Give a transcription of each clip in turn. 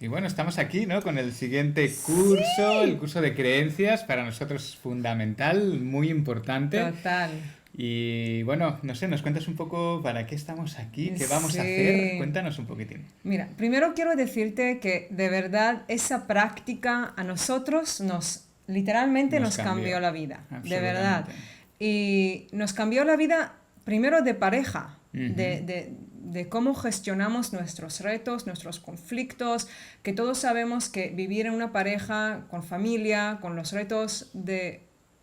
Y bueno, estamos aquí, ¿no? Con el siguiente curso, el curso de creencias, para nosotros es fundamental, muy importante. Total. Y bueno, no sé, ¿nos cuentas un poco para qué estamos aquí? ¿Qué vamos a hacer? Sí. Cuéntanos un poquitín. Mira, primero quiero decirte que de verdad esa práctica a nosotros literalmente Nos nos cambió cambió, la vida, de verdad. absolutamente. Y nos cambió la vida primero de pareja, Ujú. de cómo gestionamos nuestros retos, nuestros conflictos, que todos sabemos que vivir en una pareja, con familia, con los retos de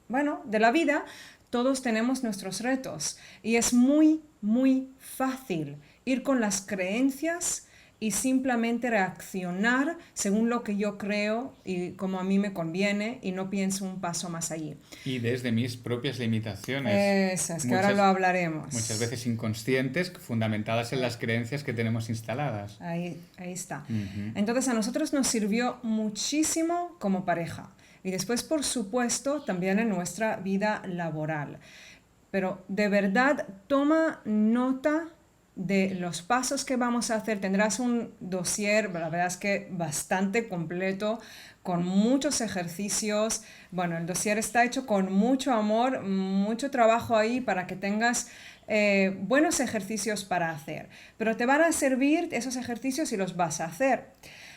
la vida, todos tenemos nuestros retos. Y es muy, muy fácil ir con las creencias y simplemente reaccionar según lo que yo creo y como a mí me conviene y no pienso un paso más allí. Y desde mis propias limitaciones, Eso es que ahora lo muchas, muchas hablaremos. veces inconscientes, fundamentadas en las creencias que tenemos instaladas. Ahí está. Ujú. Entonces a nosotros nos sirvió muchísimo como pareja y después, por supuesto, también en nuestra vida laboral. Pero de verdad, toma nota de los pasos que vamos a hacer. Tendrás un dossier, la verdad es que bastante completo, con muchos ejercicios. Bueno, el dossier está hecho con mucho amor, mucho trabajo ahí para que tengas buenos ejercicios para hacer. Pero te van a servir esos ejercicios y los vas a hacer.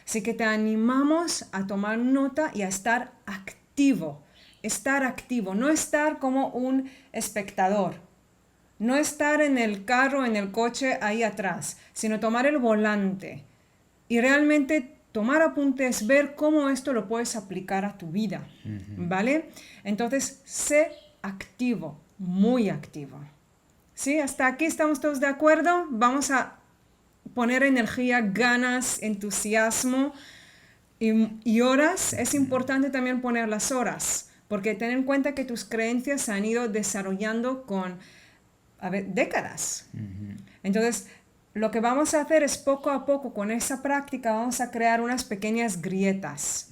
Así que te animamos a tomar nota y a estar activo. Estar activo, no estar como un espectador. No estar en el carro, en el coche ahí atrás, sino tomar el volante y realmente tomar apuntes, ver cómo esto lo puedes aplicar a tu vida, ¿vale? Entonces, sé activo, muy activo. ¿Sí? Hasta aquí estamos todos de acuerdo. Vamos a poner energía, ganas, entusiasmo y horas. Es importante también poner las horas, porque ten en cuenta que tus creencias se han ido desarrollando con décadas. Entonces, lo que vamos a hacer es poco a poco, con esa práctica, vamos a crear unas pequeñas grietas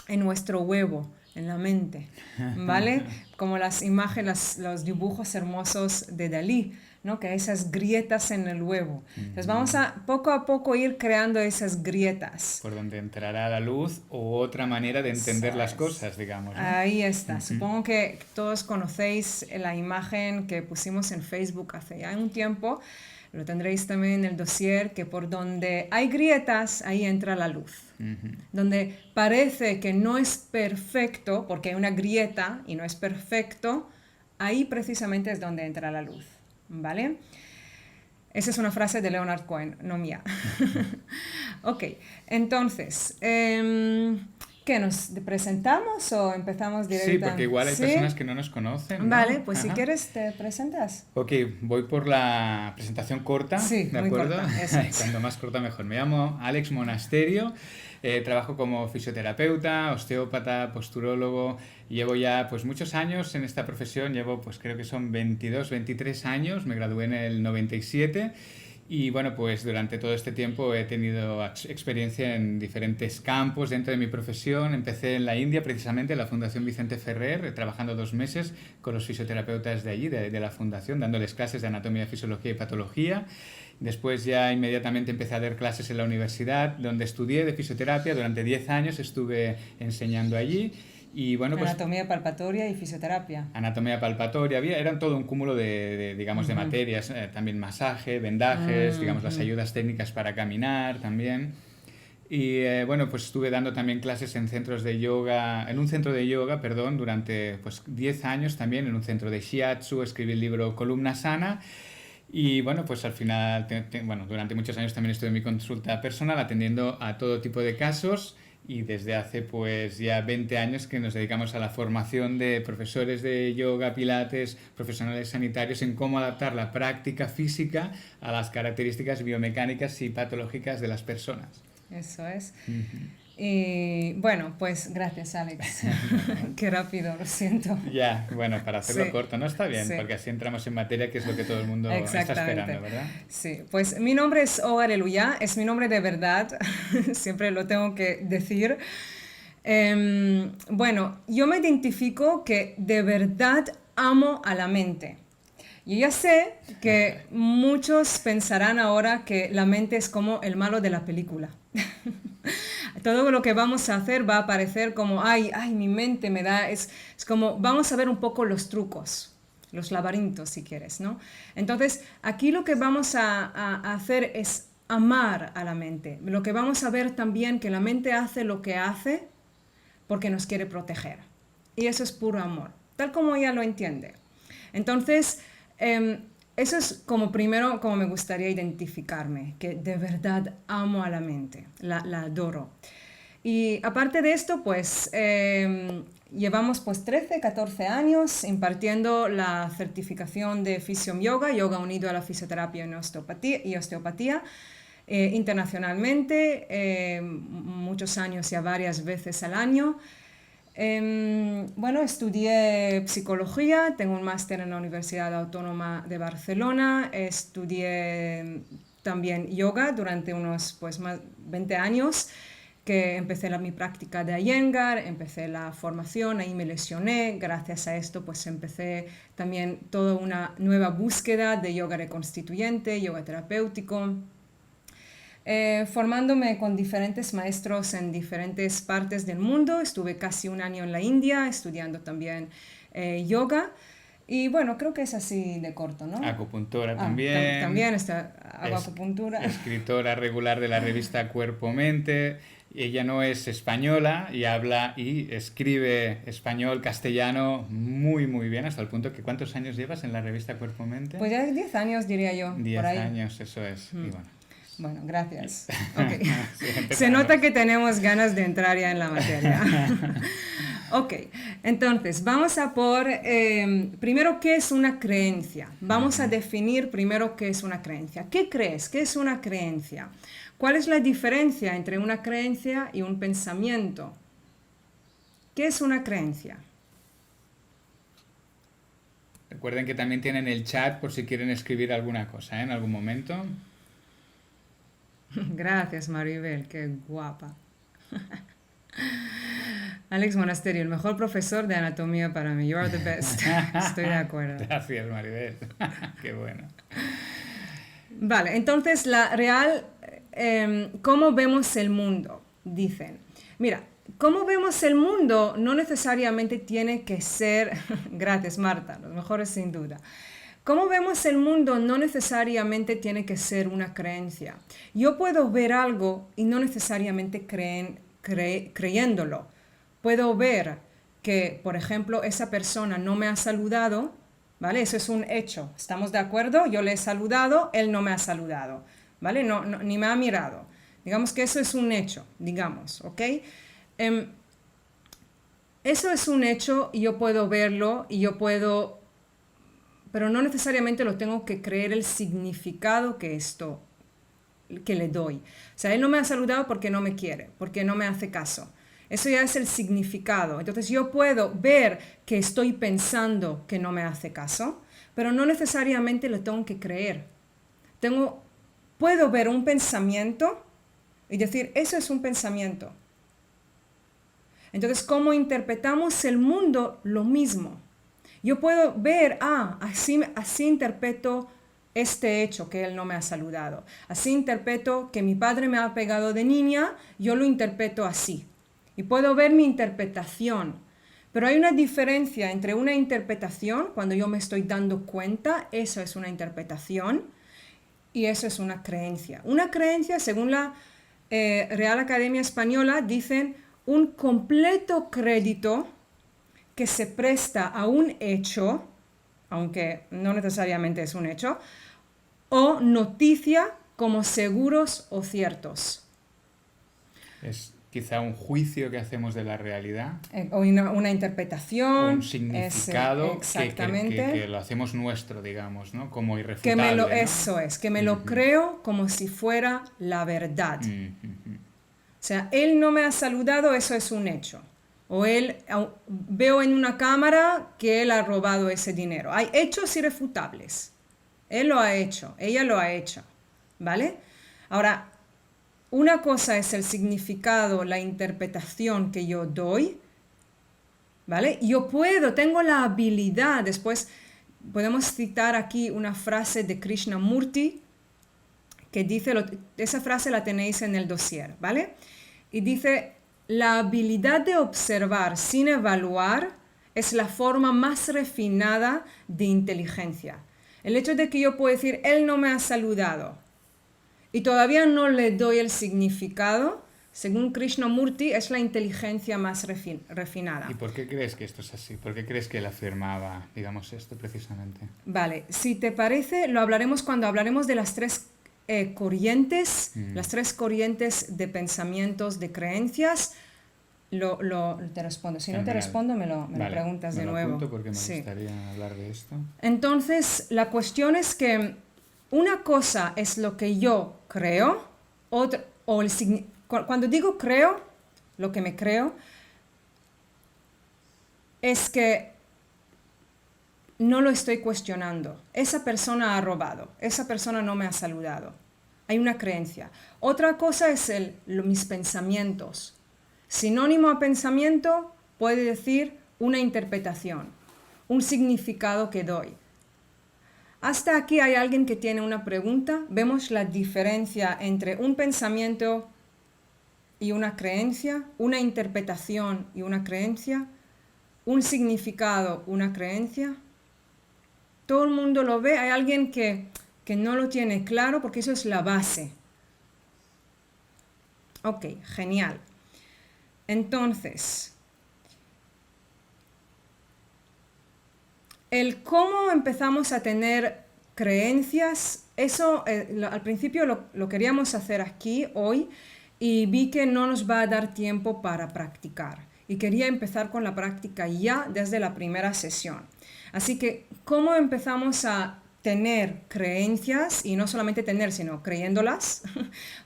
en nuestro huevo, en la mente, ¿vale? Como las imágenes, los dibujos hermosos de Dalí, ¿no? Que hay esas grietas en el huevo. Entonces vamos a poco ir creando esas grietas. Por donde entrará la luz o otra manera de Eso entender las es. cosas, digamos, ¿no? Ahí está. Ujú. Supongo que todos conocéis la imagen que pusimos en Facebook hace ya un tiempo. Lo tendréis también en el dossier, que por donde hay grietas, ahí entra la luz. Donde parece que no es perfecto, porque hay una grieta y no es perfecto, ahí precisamente es donde entra la luz. ¿Vale? Esa es una frase de Leonard Cohen, no mía. Ok, entonces, ¿qué nos presentamos o empezamos Sí, porque directamente? igual hay personas Sí, que no nos conocen, vale, ¿no? pues si Ajá. quieres te presentas. Ok, voy por la presentación corta, Sí, ¿de muy acuerdo? corta, eso es. Cuando más corta mejor. Me llamo Alex Monasterio, trabajo como fisioterapeuta, osteópata, posturólogo. Llevo ya pues muchos años en esta profesión, llevo pues creo que son 22, 23 años, me gradué en el 97. Y bueno, pues durante todo este tiempo he tenido experiencia en diferentes campos dentro de mi profesión. Empecé en la India, precisamente, en la Fundación Vicente Ferrer, trabajando 2 meses con los fisioterapeutas de allí, de la fundación, dándoles clases de anatomía, fisiología y patología. Después ya inmediatamente empecé a dar clases en la universidad, donde estudié de fisioterapia. Durante 10 años estuve enseñando allí. Y bueno, pues Anatomía palpatoria y fisioterapia. anatomía palpatoria, eran todo un cúmulo digamos, de Ujú. materias, también masaje, vendajes, digamos, las Ujú. ayudas técnicas para caminar también. Y bueno, pues estuve dando también clases en centros de yoga, en un centro de yoga, perdón, durante pues 10 años también, en un centro de shiatsu, escribí el libro Columna Sana. Y bueno, pues al final, bueno, durante muchos años también estuve en mi consulta personal atendiendo a todo tipo de casos y desde hace pues ya 20 años que nos dedicamos a la formación de profesores de yoga, pilates, profesionales sanitarios en cómo adaptar la práctica física a las características biomecánicas y patológicas de las personas. Eso es. Ujú. Y bueno, pues gracias, Alex. Nada. Qué rápido, lo siento. Ya, bueno, para hacerlo Sí, corto, no está bien, sí, porque así entramos en materia, que es lo que todo el mundo está esperando, exactamente. ¿verdad? Sí, pues mi nombre es O Aleluya, es mi nombre de verdad, siempre lo tengo que decir. Bueno, yo me identifico que de verdad amo a la mente. Yo ya sé que muchos pensarán ahora que la mente es como el malo de la película. todo lo que vamos a hacer va a parecer como, ay, mi mente me da, es como, vamos a ver un poco los trucos, los laberintos si quieres, ¿no? Entonces, aquí lo que vamos a hacer es amar a la mente. Lo que vamos a ver también que la mente hace lo que hace porque nos quiere proteger. Y eso es puro amor, tal como ella lo entiende. Entonces, eso es como primero, como me gustaría identificarme, que de verdad amo a la mente, la adoro. Y aparte de esto, pues llevamos pues 13, 14 años impartiendo la certificación de Physium Yoga, yoga unido a la fisioterapia y osteopatía, internacionalmente, muchos años, ya varias veces al año. Bueno, estudié psicología, tengo un máster en la Universidad Autónoma de Barcelona, estudié también yoga durante unos pues más 20 años, que empecé mi práctica de Iyengar, empecé la formación, ahí me lesioné, gracias a esto pues empecé también toda una nueva búsqueda de yoga reconstituyente, yoga terapéutico. Formándome con diferentes maestros en diferentes partes del mundo. Estuve casi un año en la India estudiando también yoga. Y bueno, creo que es así de corto, ¿no? Acupuntura también. También hago acupuntura. Escritora regular de la revista Cuerpo Mente. Ella no es española y habla y escribe español, castellano muy, muy bien, hasta el punto que ¿cuántos años llevas en la revista Cuerpo Mente? Pues ya 10 años, diría yo. 10 por ahí. años, eso es. Y bueno. Bueno, gracias. Okay. Se nota que tenemos ganas de entrar ya en la materia. Ok, entonces vamos a por, primero, ¿qué es una creencia? Vamos a definir primero qué es una creencia. ¿Qué crees? ¿Qué es una creencia? ¿Cuál es la diferencia entre una creencia y un pensamiento? ¿Qué es una creencia? Recuerden que también tienen el chat por si quieren escribir alguna cosa, en algún momento. Gracias, Maribel, qué guapa. Alex Monasterio, el mejor profesor de anatomía para mí. You are the best. Estoy de acuerdo. Gracias, Maribel. Qué bueno. Vale, entonces la real, ¿cómo vemos el mundo? Dicen, mira, cómo vemos el mundo no necesariamente tiene que ser, gracias Marta, los mejores sin duda. Cómo vemos el mundo no necesariamente tiene que ser una creencia. Yo puedo ver algo y no necesariamente creyéndolo. Puedo ver que, por ejemplo, esa persona no me ha saludado, ¿vale? Eso es un hecho. ¿Estamos de acuerdo? Yo le he saludado, él no me ha saludado, ¿vale? No, ni me ha mirado. Digamos que eso es un hecho, digamos, ¿ok? Eso es un hecho y yo puedo verlo y yo puedo... pero no necesariamente lo tengo que creer el significado que le doy. O sea, él no me ha saludado porque no me quiere, porque no me hace caso. Eso ya es el significado. Entonces yo puedo ver que estoy pensando que no me hace caso, pero no necesariamente lo tengo que creer. Puedo ver un pensamiento y decir, eso es un pensamiento. Entonces, ¿cómo interpretamos el mundo? Lo mismo. Yo puedo ver, así interpreto este hecho que él no me ha saludado. Así interpreto que mi padre me ha pegado de niña, yo lo interpreto así. Y puedo ver mi interpretación. Pero hay una diferencia entre una interpretación, cuando yo me estoy dando cuenta, eso es una interpretación, y eso es una creencia. Una creencia, según la Real Academia Española, dicen un completo crédito que se presta a un hecho, aunque no necesariamente es un hecho, o noticia como seguros o ciertos. Es quizá un juicio que hacemos de la realidad. O una interpretación. Un significado exactamente. Que lo hacemos nuestro, digamos, ¿no? Como irrefutable. ¿no? Eso es, que me lo creo como si fuera la verdad. O sea, él no me ha saludado, eso es un hecho. O veo en una cámara que él ha robado ese dinero. Hay hechos irrefutables. Él lo ha hecho, ella lo ha hecho, ¿vale? Ahora, una cosa es el significado, la interpretación que yo doy, ¿vale? Tengo la habilidad, después podemos citar aquí una frase de Krishnamurti que dice, esa frase la tenéis en el dossier, ¿vale? y dice, la habilidad de observar sin evaluar es la forma más refinada de inteligencia. El hecho de que yo puedo decir, él no me ha saludado y todavía no le doy el significado, según Krishnamurti, es la inteligencia más refinada. ¿Y por qué crees que esto es así? ¿Por qué crees que él afirmaba, digamos, esto precisamente? Vale, si te parece, lo hablaremos cuando hablaremos de las tres corrientes, las tres corrientes de pensamientos, de creencias. Te respondo. Si no te respondo, me lo preguntas de nuevo. Apunto porque me gustaría hablar de esto. Entonces, la cuestión es que una cosa es lo que yo creo, cuando digo creo, lo que me creo, es que no lo estoy cuestionando. Esa persona ha robado, esa persona no me ha saludado. Hay una creencia. Otra cosa es mis pensamientos. Sinónimo a pensamiento puede decir una interpretación, un significado que doy. Hasta aquí hay alguien que tiene una pregunta. Vemos la diferencia entre un pensamiento y una creencia, una interpretación y una creencia, un significado, una creencia. Todo el mundo lo ve. Hay alguien que no lo tiene claro porque eso es la base. Ok, genial. Entonces, el cómo empezamos a tener creencias, eso al principio lo queríamos hacer aquí hoy y vi que no nos va a dar tiempo para practicar. Y quería empezar con la práctica ya desde la primera sesión. Así que, ¿cómo empezamos a tener creencias? Y no solamente tener, sino creyéndolas,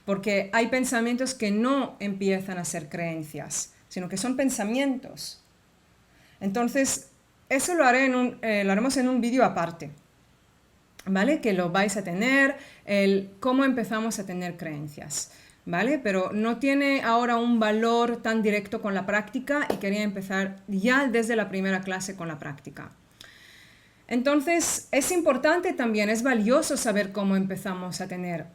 porque hay pensamientos que no empiezan a ser creencias, sino que son pensamientos. Entonces, eso lo haremos en un vídeo aparte, ¿vale? Que lo vais a tener, cómo empezamos a tener creencias, ¿vale? Pero no tiene ahora un valor tan directo con la práctica y quería empezar ya desde la primera clase con la práctica. Entonces, es importante también, es valioso saber cómo empezamos a tener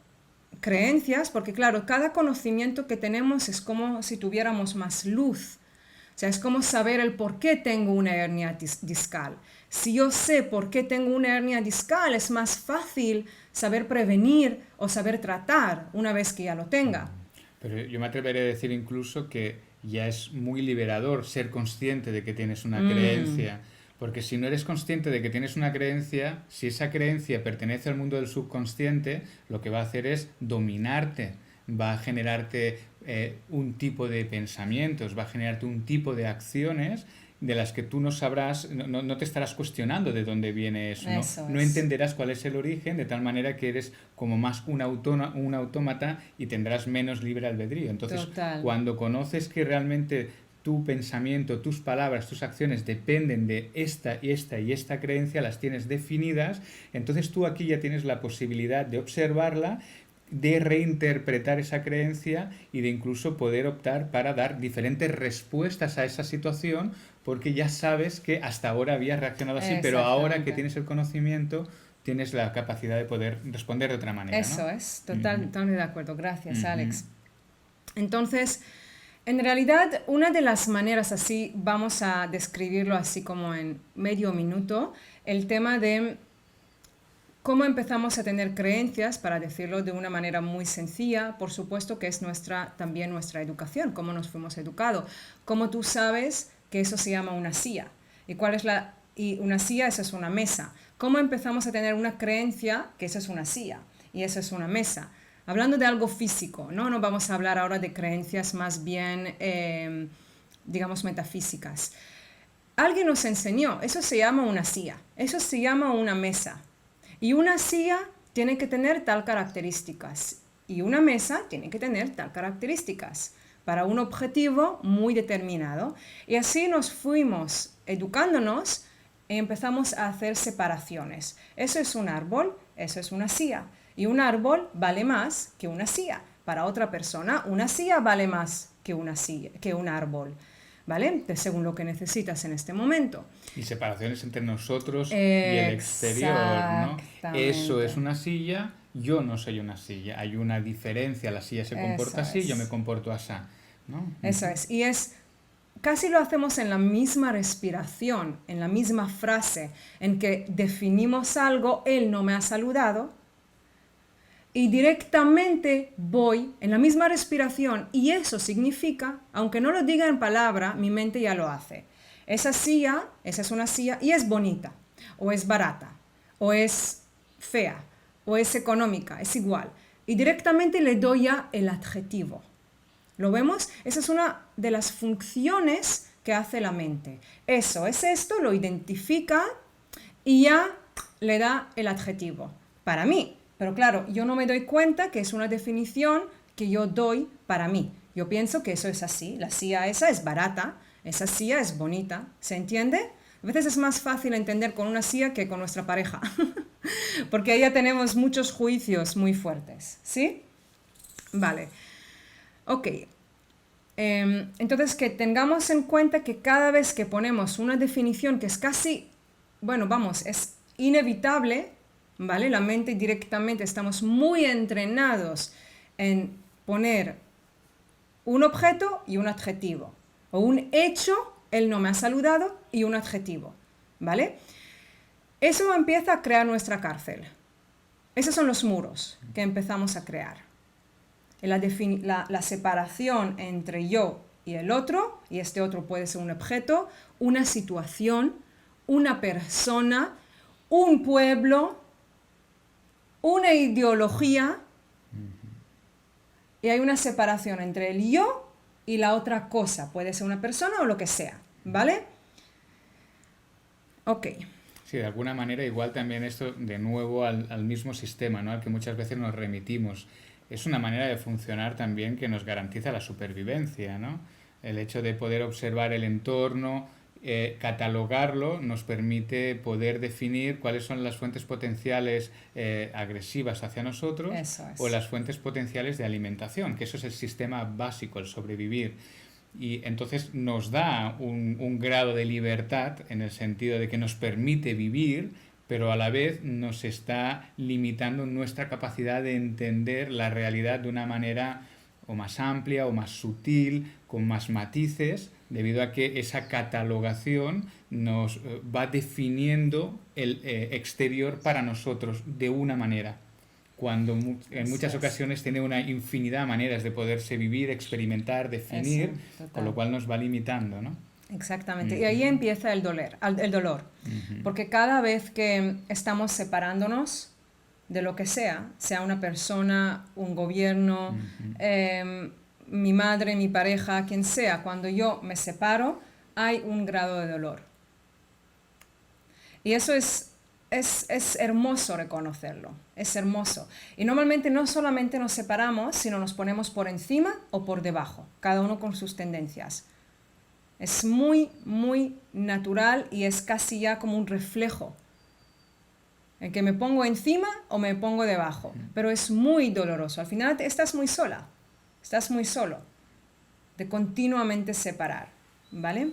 creencias, porque claro, cada conocimiento que tenemos es como si tuviéramos más luz. O sea, es como saber el por qué tengo una hernia discal. Si yo sé por qué tengo una hernia discal, es más fácil saber prevenir o saber tratar una vez que ya lo tenga. Pero yo me atreveré a decir incluso que ya es muy liberador ser consciente de que tienes una creencia. Porque si no eres consciente de que tienes una creencia, si esa creencia pertenece al mundo del subconsciente, lo que va a hacer es dominarte, va a generarte un tipo de pensamientos, va a generarte un tipo de acciones de las que tú no sabrás, no te estarás cuestionando de dónde viene eso, no entenderás cuál es el origen, de tal manera que eres como más un autómata y tendrás menos libre albedrío. Entonces, cuando conoces que realmente tu pensamiento, tus palabras, tus acciones dependen de esta y esta y esta creencia, las tienes definidas, entonces tú aquí ya tienes la posibilidad de observarla, de reinterpretar esa creencia y de incluso poder optar para dar diferentes respuestas a esa situación, porque ya sabes que hasta ahora habías reaccionado así, pero ahora que tienes el conocimiento, tienes la capacidad de poder responder de otra manera, ¿no? Eso es, totalmente de acuerdo. Gracias, Alex. Entonces, en realidad, una de las maneras, así vamos a describirlo así como en medio minuto, el tema de cómo empezamos a tener creencias, para decirlo de una manera muy sencilla, por supuesto que es también nuestra educación, cómo nos fuimos educados. Como tú sabes que eso se llama una silla. ¿Y una silla? Esa es una mesa. ¿Cómo empezamos a tener una creencia que esa es una silla y esa es una mesa? Hablando de algo físico, ¿no? No vamos a hablar ahora de creencias más bien, digamos, metafísicas. Alguien nos enseñó, eso se llama una silla, eso se llama una mesa. Y una silla tiene que tener tal características y una mesa tiene que tener tal características para un objetivo muy determinado. Y así nos fuimos educándonos y empezamos a hacer separaciones. Eso es un árbol, eso es una silla. Y un árbol vale más que una silla. Para otra persona, una silla vale más que un árbol. ¿Vale? Según lo que necesitas en este momento. Y separaciones entre nosotros y el exterior, ¿no? Eso es una silla, yo no soy una silla. Hay una diferencia, la silla se comporta así, yo me comporto así. ¿no? Eso es. Y casi lo hacemos en la misma respiración, en la misma frase, en que definimos algo, él no me ha saludado, y directamente voy en la misma respiración, y eso significa, aunque no lo diga en palabra, mi mente ya lo hace. Esa es una silla y es bonita, o es barata, o es fea, o es económica, es igual. Y directamente le doy ya el adjetivo. ¿Lo vemos? Esa es una de las funciones que hace la mente. Eso es esto, lo identifica y ya le da el adjetivo. Para mí. Pero claro, yo no me doy cuenta que es una definición que yo doy para mí. Yo pienso que eso es así. La silla esa es barata, esa silla es bonita. ¿Se entiende? A veces es más fácil entender con una silla que con nuestra pareja. Porque ahí ya tenemos muchos juicios muy fuertes. ¿Sí? Vale. Ok, entonces que tengamos en cuenta que cada vez que ponemos una definición que es casi, bueno, vamos, es inevitable, ¿vale? La mente directamente estamos muy entrenados en poner un objeto y un adjetivo, o un hecho, él no me ha saludado, y un adjetivo, ¿vale? Eso empieza a crear nuestra cárcel. Esos son los muros que empezamos a crear. La separación entre yo y el otro, y este otro puede ser un objeto, una situación, una persona, un pueblo, una ideología, y hay una separación entre el yo y la otra cosa, puede ser una persona o lo que sea, ¿vale? Ok. Sí, de alguna manera igual también esto de nuevo al mismo sistema, ¿no? Al que muchas veces nos remitimos. Es una manera de funcionar también que nos garantiza la supervivencia, ¿no? El hecho de poder observar el entorno, catalogarlo, nos permite poder definir cuáles son las fuentes potenciales agresivas hacia nosotros o las fuentes potenciales de alimentación, que eso es el sistema básico, el sobrevivir. Y entonces nos da un grado de libertad en el sentido de que nos permite vivir, pero a la vez nos está limitando nuestra capacidad de entender la realidad de una manera o más amplia o más sutil, con más matices, debido a que esa catalogación nos va definiendo el exterior para nosotros de una manera, cuando en muchas ocasiones tiene una infinidad de maneras de poderse vivir, experimentar, definir, con lo cual nos va limitando, ¿no? Exactamente. Y ahí empieza el dolor. Porque cada vez que estamos separándonos de lo que sea una persona, un gobierno, mi madre, mi pareja, quien sea, cuando yo me separo, hay un grado de dolor. Y eso es hermoso reconocerlo, es hermoso. Y normalmente no solamente nos separamos, sino nos ponemos por encima o por debajo, cada uno con sus tendencias. Es muy, muy natural y es casi ya como un reflejo. En que me pongo encima o me pongo debajo. Pero es muy doloroso. Al final estás muy sola. Estás muy solo. De continuamente separar. ¿Vale?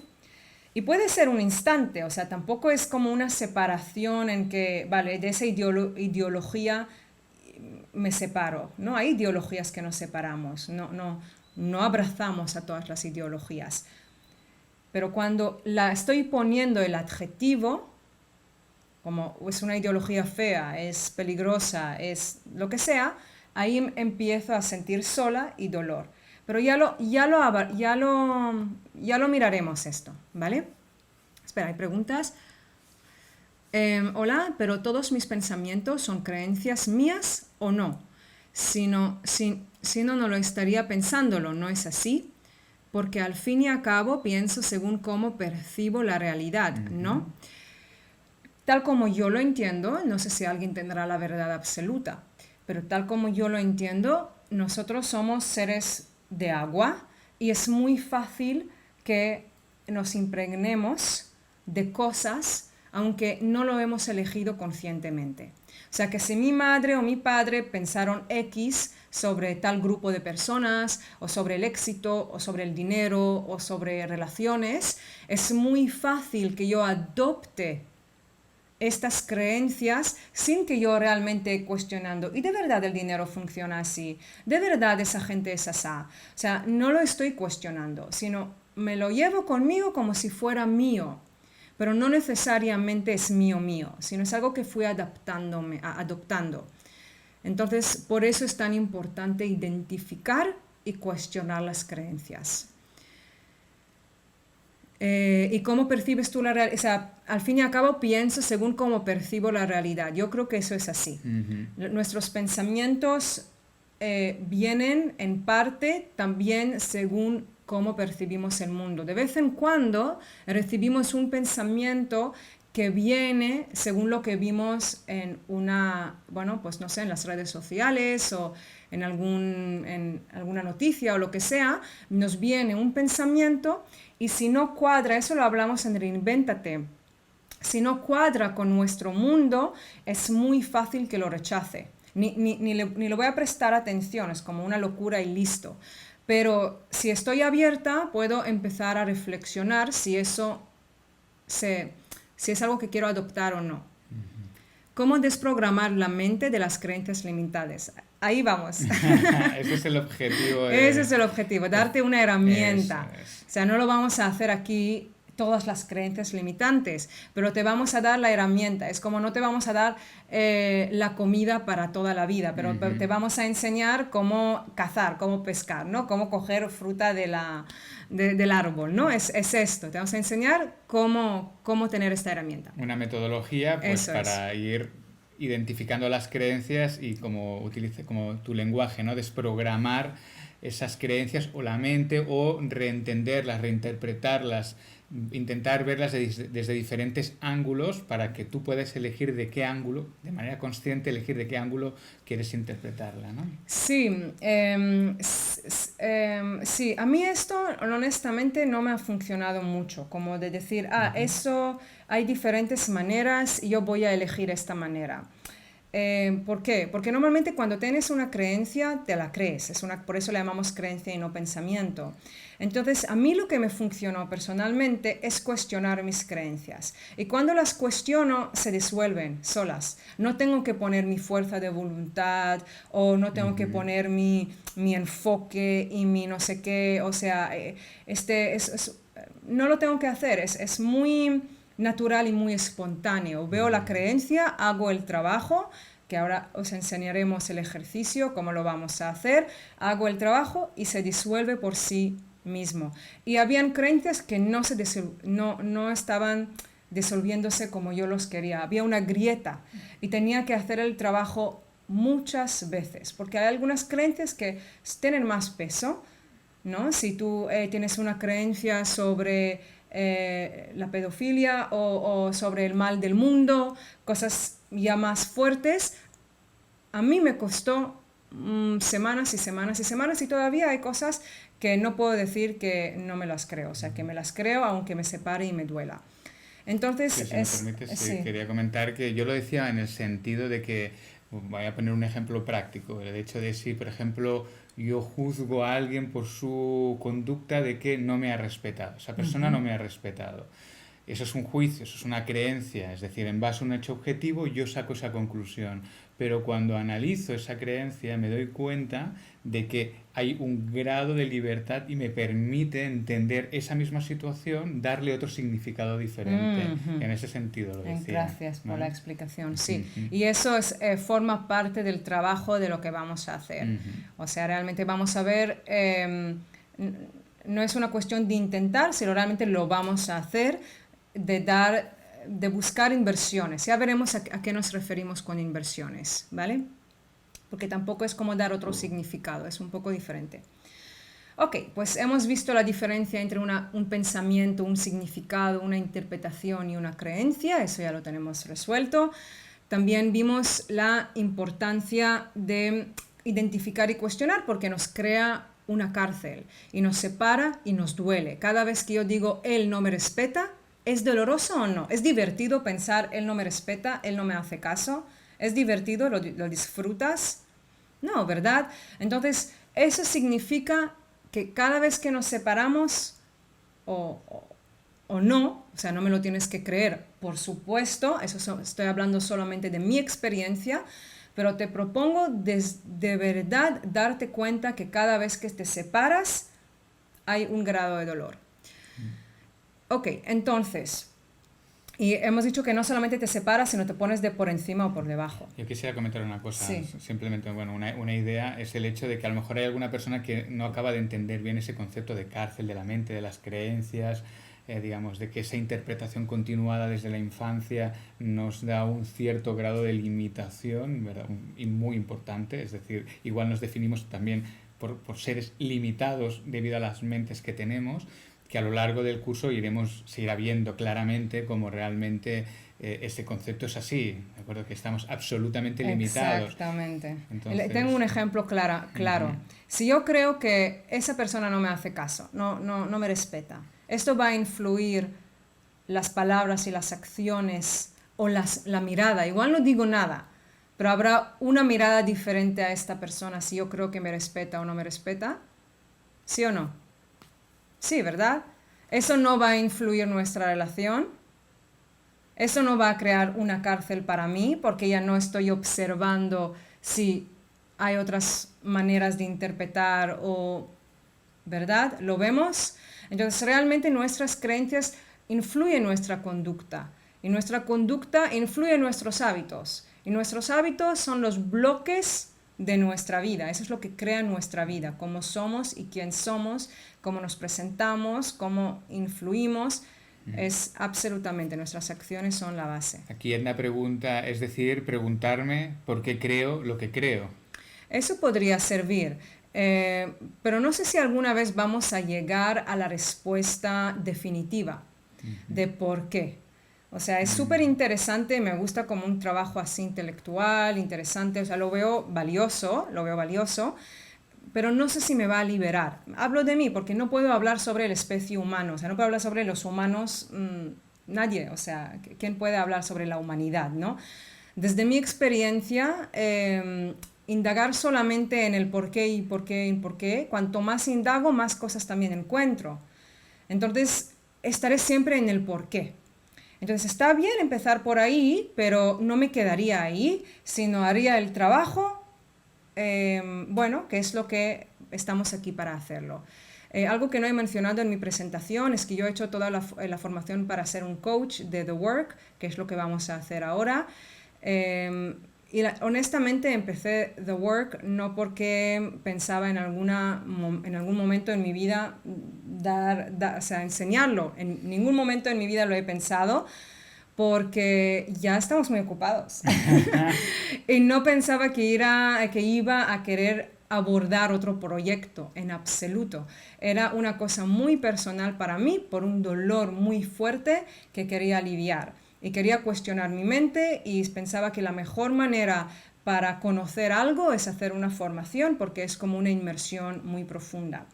Y puede ser un instante. O sea, tampoco es como una separación en que, vale, de esa ideología me separo. No hay ideologías que nos separamos. No abrazamos a todas las ideologías. Pero cuando la estoy poniendo el adjetivo, como es una ideología fea, es peligrosa, es lo que sea, ahí empiezo a sentir sola y dolor. Pero ya lo miraremos esto, ¿vale? Espera, ¿hay preguntas? Hola, pero todos mis pensamientos son creencias mías o no. Si no lo estaría pensándolo, ¿no es así? Porque al fin y al cabo pienso según cómo percibo la realidad, ¿no? Tal como yo lo entiendo, no sé si alguien tendrá la verdad absoluta, pero tal como yo lo entiendo, nosotros somos seres de agua y es muy fácil que nos impregnemos de cosas aunque no lo hemos elegido conscientemente. O sea que si mi madre o mi padre pensaron X sobre tal grupo de personas, o sobre el éxito, o sobre el dinero, o sobre relaciones, es muy fácil que yo adopte estas creencias sin que yo realmente cuestionando. Y de verdad el dinero funciona así. De verdad esa gente es así. O sea, no lo estoy cuestionando, sino me lo llevo conmigo como si fuera mío. Pero no necesariamente es mío, sino es algo que fui adoptando. Entonces, por eso es tan importante identificar y cuestionar las creencias. ¿Y cómo percibes tú la realidad? O sea, al fin y al cabo pienso según cómo percibo la realidad. Yo creo que eso es así. Nuestros pensamientos vienen en parte también según cómo percibimos el mundo. De vez en cuando recibimos un pensamiento que viene según lo que vimos en pues no sé, en las redes sociales o en alguna noticia o lo que sea, nos viene un pensamiento y si no cuadra, eso lo hablamos en Reinvéntate, si no cuadra con nuestro mundo, es muy fácil que lo rechace. Ni le voy a prestar atención, es como una locura y listo. Pero si estoy abierta, puedo empezar a reflexionar si es algo que quiero adoptar o no. ¿Cómo desprogramar la mente de las creencias limitadas? Ahí vamos. Ese es el objetivo. Ese es el objetivo, darte una herramienta. Eso es. O sea, no lo vamos a hacer aquí todas las creencias limitantes, pero te vamos a dar la herramienta. Es como no te vamos a dar la comida para toda la vida, pero te vamos a enseñar cómo cazar, cómo pescar, ¿no? Cómo coger fruta del árbol, ¿no? Es esto. Te vamos a enseñar cómo tener esta herramienta. Una metodología pues, Eso para ir identificando las creencias y como tu lenguaje, ¿no? Desprogramar esas creencias o la mente o reentenderlas, reinterpretarlas, intentar verlas desde diferentes ángulos para que tú puedas elegir de qué ángulo, de manera consciente, elegir de qué ángulo quieres interpretarla, ¿no? Sí, sí, a mí esto honestamente no me ha funcionado mucho, como de decir, eso hay diferentes maneras y yo voy a elegir esta manera. ¿Por qué? Porque normalmente cuando tienes una creencia, te la crees. Por eso le llamamos creencia y no pensamiento. Entonces, a mí lo que me funcionó personalmente es cuestionar mis creencias. Y cuando las cuestiono, se disuelven solas. No tengo que poner mi fuerza de voluntad o no tengo que poner mi enfoque y mi no sé qué. O sea, no lo tengo que hacer. Es muy natural y muy espontáneo. Veo la creencia, hago el trabajo, que ahora os enseñaremos el ejercicio, cómo lo vamos a hacer, hago el trabajo y se disuelve por sí mismo. Y habían creencias que no estaban disolviéndose como yo los quería. Había una grieta y tenía que hacer el trabajo muchas veces, porque hay algunas creencias que tienen más peso, ¿no? Si tú tienes una creencia sobre la pedofilia o sobre el mal del mundo, cosas ya más fuertes, a mí me costó semanas y semanas y semanas y todavía hay cosas que no puedo decir que no me las creo, o sea, que me las creo aunque me separe y me duela. Entonces, si me permites, sí, quería comentar que yo lo decía en el sentido de que, voy a poner un ejemplo práctico, el hecho de si, por ejemplo, yo juzgo a alguien por su conducta de que no me ha respetado, esa persona no me ha respetado. Eso es un juicio, eso es una creencia, es decir, en base a un hecho objetivo yo saco esa conclusión, pero cuando analizo esa creencia me doy cuenta de que hay un grado de libertad y me permite entender esa misma situación, darle otro significado diferente. En ese sentido lo decía. Gracias por la explicación, sí. Y eso forma parte del trabajo de lo que vamos a hacer. O sea, realmente vamos a ver, no es una cuestión de intentar, sino realmente lo vamos a hacer, de buscar inversiones. Ya veremos a qué nos referimos con inversiones, ¿vale? Porque tampoco es como dar otro significado, es un poco diferente. Ok, pues hemos visto la diferencia entre un pensamiento, un significado, una interpretación y una creencia, eso ya lo tenemos resuelto. También vimos la importancia de identificar y cuestionar porque nos crea una cárcel y nos separa y nos duele. Cada vez que yo digo, él no me respeta, ¿es doloroso o no? ¿Es divertido pensar, él no me respeta, él no me hace caso? ¿Es divertido? ¿Lo disfrutas? No, ¿verdad? Entonces, eso significa que cada vez que nos separamos o no, o sea, no me lo tienes que creer, por supuesto, estoy hablando solamente de mi experiencia, pero te propongo de verdad darte cuenta que cada vez que te separas hay un grado de dolor. Ok, entonces, y hemos dicho que no solamente te separas, sino te pones de por encima o por debajo. Yo quisiera comentar una cosa, Sí. simplemente, bueno, una idea es el hecho de que a lo mejor hay alguna persona que no acaba de entender bien ese concepto de cárcel de la mente, de las creencias, digamos, de que esa interpretación continuada desde la infancia nos da un cierto grado de limitación, ¿verdad? Y muy importante, es decir, igual nos definimos también por seres limitados debido a las mentes que tenemos, que a lo largo del curso se irá viendo claramente cómo realmente ese concepto es así, ¿de acuerdo? Que estamos absolutamente limitados. Exactamente. Entonces, tengo un ejemplo claro. uh-huh. Si yo creo que esa persona no me hace caso, no me respeta, esto va a influir las palabras y las acciones o la mirada. Igual no digo nada, pero habrá una mirada diferente a esta persona si yo creo que me respeta o no me respeta. ¿Sí o no? Sí, ¿verdad? Eso no va a influir nuestra relación. Eso no va a crear una cárcel para mí porque ya no estoy observando si hay otras maneras de interpretar o, ¿verdad? ¿Lo vemos? Entonces, realmente nuestras creencias influyen en nuestra conducta y nuestra conducta influye en nuestros hábitos. Y nuestros hábitos son los bloques de nuestra vida. Eso es lo que crea nuestra vida, cómo somos y quién somos, cómo nos presentamos, cómo influimos. Es absolutamente, nuestras acciones son la base. Aquí Edna pregunta, es decir, preguntarme por qué creo lo que creo. Eso podría servir, pero no sé si alguna vez vamos a llegar a la respuesta definitiva de por qué. O sea, es súper interesante, me gusta como un trabajo así intelectual, interesante, o sea, lo veo valioso, pero no sé si me va a liberar. Hablo de mí porque no puedo hablar sobre la especie humana, o sea, no puedo hablar sobre los humanos, nadie, o sea, ¿quién puede hablar sobre la humanidad, no? Desde mi experiencia, indagar solamente en el por qué y por qué y por qué, cuanto más indago, más cosas también encuentro. Entonces, estaré siempre en el por qué. Entonces, está bien empezar por ahí, pero no me quedaría ahí, sino haría el trabajo, bueno, que es lo que estamos aquí para hacerlo. Algo que no he mencionado en mi presentación es que yo he hecho toda la formación para ser un coach de The Work, que es lo que vamos a hacer ahora. Honestamente empecé The Work no porque pensaba en algún momento en mi vida o sea, enseñarlo. En ningún momento en mi vida lo he pensado porque ya estamos muy ocupados. Y no pensaba que iba a querer abordar otro proyecto en absoluto. Era una cosa muy personal para mí por un dolor muy fuerte que quería aliviar. Y quería cuestionar mi mente y pensaba que la mejor manera para conocer algo es hacer una formación porque es como una inmersión muy profunda.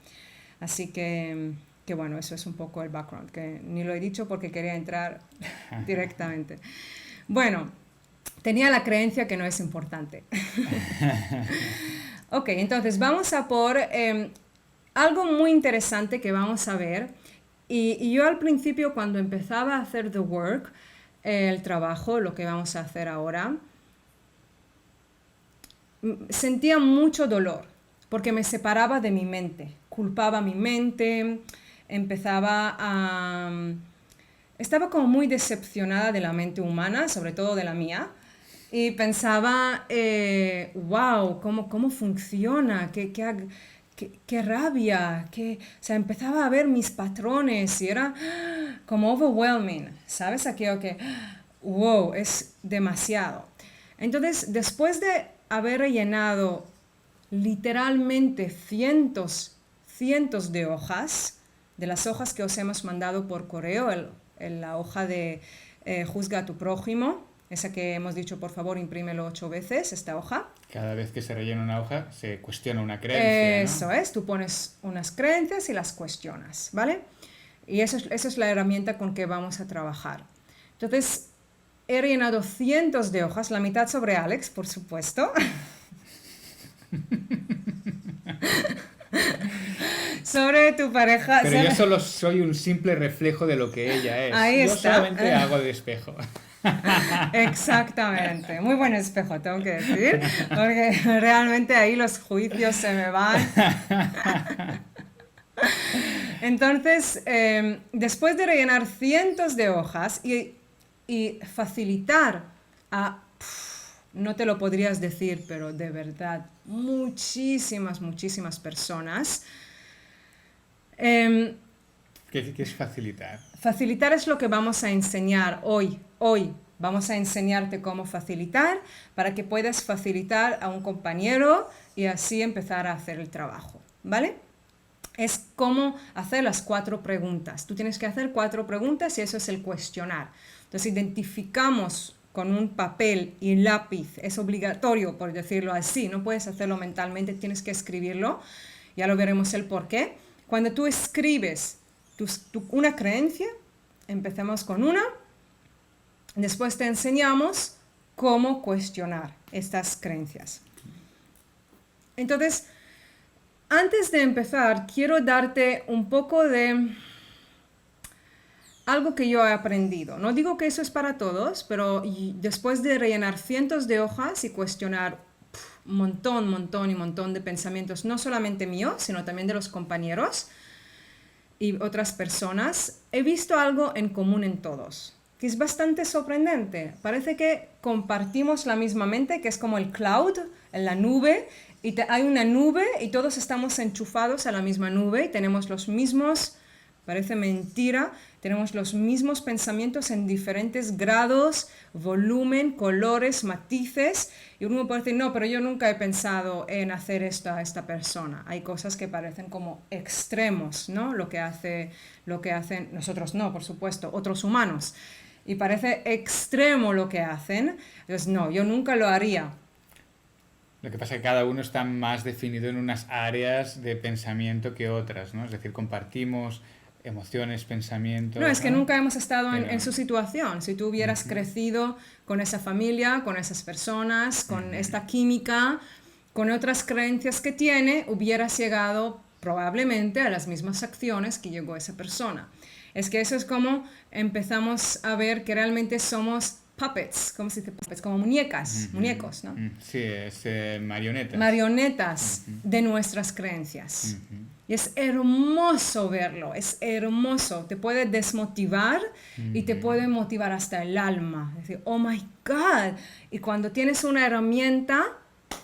Así que bueno, eso es un poco el background, que ni lo he dicho porque quería entrar directamente. Bueno, tenía la creencia que no es importante. Ok, entonces vamos a por algo muy interesante que vamos a ver. Y yo al principio cuando empezaba a hacer The Work, el trabajo, lo que vamos a hacer ahora, sentía mucho dolor porque me separaba de mi mente, culpaba mi mente, estaba como muy decepcionada de la mente humana, sobre todo de la mía, y pensaba, wow, ¿cómo funciona? Qué rabia, o sea, empezaba a ver mis patrones y era como overwhelming, ¿sabes? Aquello que, wow, es demasiado. Entonces, después de haber rellenado literalmente cientos de hojas, de las hojas que os hemos mandado por correo, la hoja de Juzga a tu prójimo, esa que hemos dicho, por favor, imprímelo 8 veces, esta hoja. Cada vez que se rellena una hoja, se cuestiona una creencia, Eso, ¿no? Es, tú pones unas creencias y las cuestionas, ¿vale? Y esa es la herramienta con que vamos a trabajar. Entonces, he rellenado cientos de hojas, la mitad sobre Alex, por supuesto. sobre tu pareja. Pero yo solo soy un simple reflejo de lo que ella es. Ahí yo está. solamente hago de espejo. Exactamente, muy buen espejo, tengo que decir, porque realmente ahí los juicios se me van. Entonces, después de rellenar cientos de hojas y facilitar a, no te lo podrías decir, pero de verdad, muchísimas personas, ¿Qué es facilitar? facilitar es lo que vamos a enseñar hoy. Hoy vamos a enseñarte cómo facilitar para que puedas facilitar a un compañero y así empezar a hacer el trabajo, ¿vale? Es cómo hacer las 4 preguntas. Tú tienes que hacer 4 preguntas y eso es el cuestionar. Entonces identificamos con un papel y lápiz, es obligatorio por decirlo así, no puedes hacerlo mentalmente, tienes que escribirlo, ya lo veremos el por qué. Cuando tú escribes una creencia, empecemos con una, después te enseñamos cómo cuestionar estas creencias. Entonces, antes de empezar, quiero darte un poco de algo que yo he aprendido. No digo que eso es para todos, pero después de rellenar cientos de hojas y cuestionar un montón de pensamientos, no solamente míos, sino también de los compañeros y otras personas, he visto algo en común en todos, que es bastante sorprendente. Parece que compartimos la misma mente, que es como el cloud, en la nube, y hay una nube y todos estamos enchufados a la misma nube y tenemos los mismos, parece mentira, tenemos los mismos pensamientos en diferentes grados, volumen, colores, matices, y uno puede decir, no, pero yo nunca he pensado en hacer esto a esta persona. Hay cosas que parecen como extremos, ¿no? Lo que hacen nosotros, no, por supuesto, otros humanos. Y parece extremo lo que hacen. Entonces, no, yo nunca lo haría. Lo que pasa es que cada uno está más definido en unas áreas de pensamiento que otras, ¿no? Es decir, compartimos emociones, pensamientos. No, es que ¿no? nunca hemos estado Pero... en su situación. Si tú hubieras crecido con esa familia, con esas personas, con esta química, con otras creencias que tiene, hubieras llegado probablemente a las mismas acciones que llegó esa persona. Es que eso es como empezamos a ver que realmente somos puppets, ¿cómo se dice puppets? Como muñecas, muñecos, ¿no? Sí, es marionetas. Marionetas de nuestras creencias. Y es hermoso verlo, es hermoso. Te puede desmotivar y te puede motivar hasta el alma. Es decir, oh my God. Y cuando tienes una herramienta,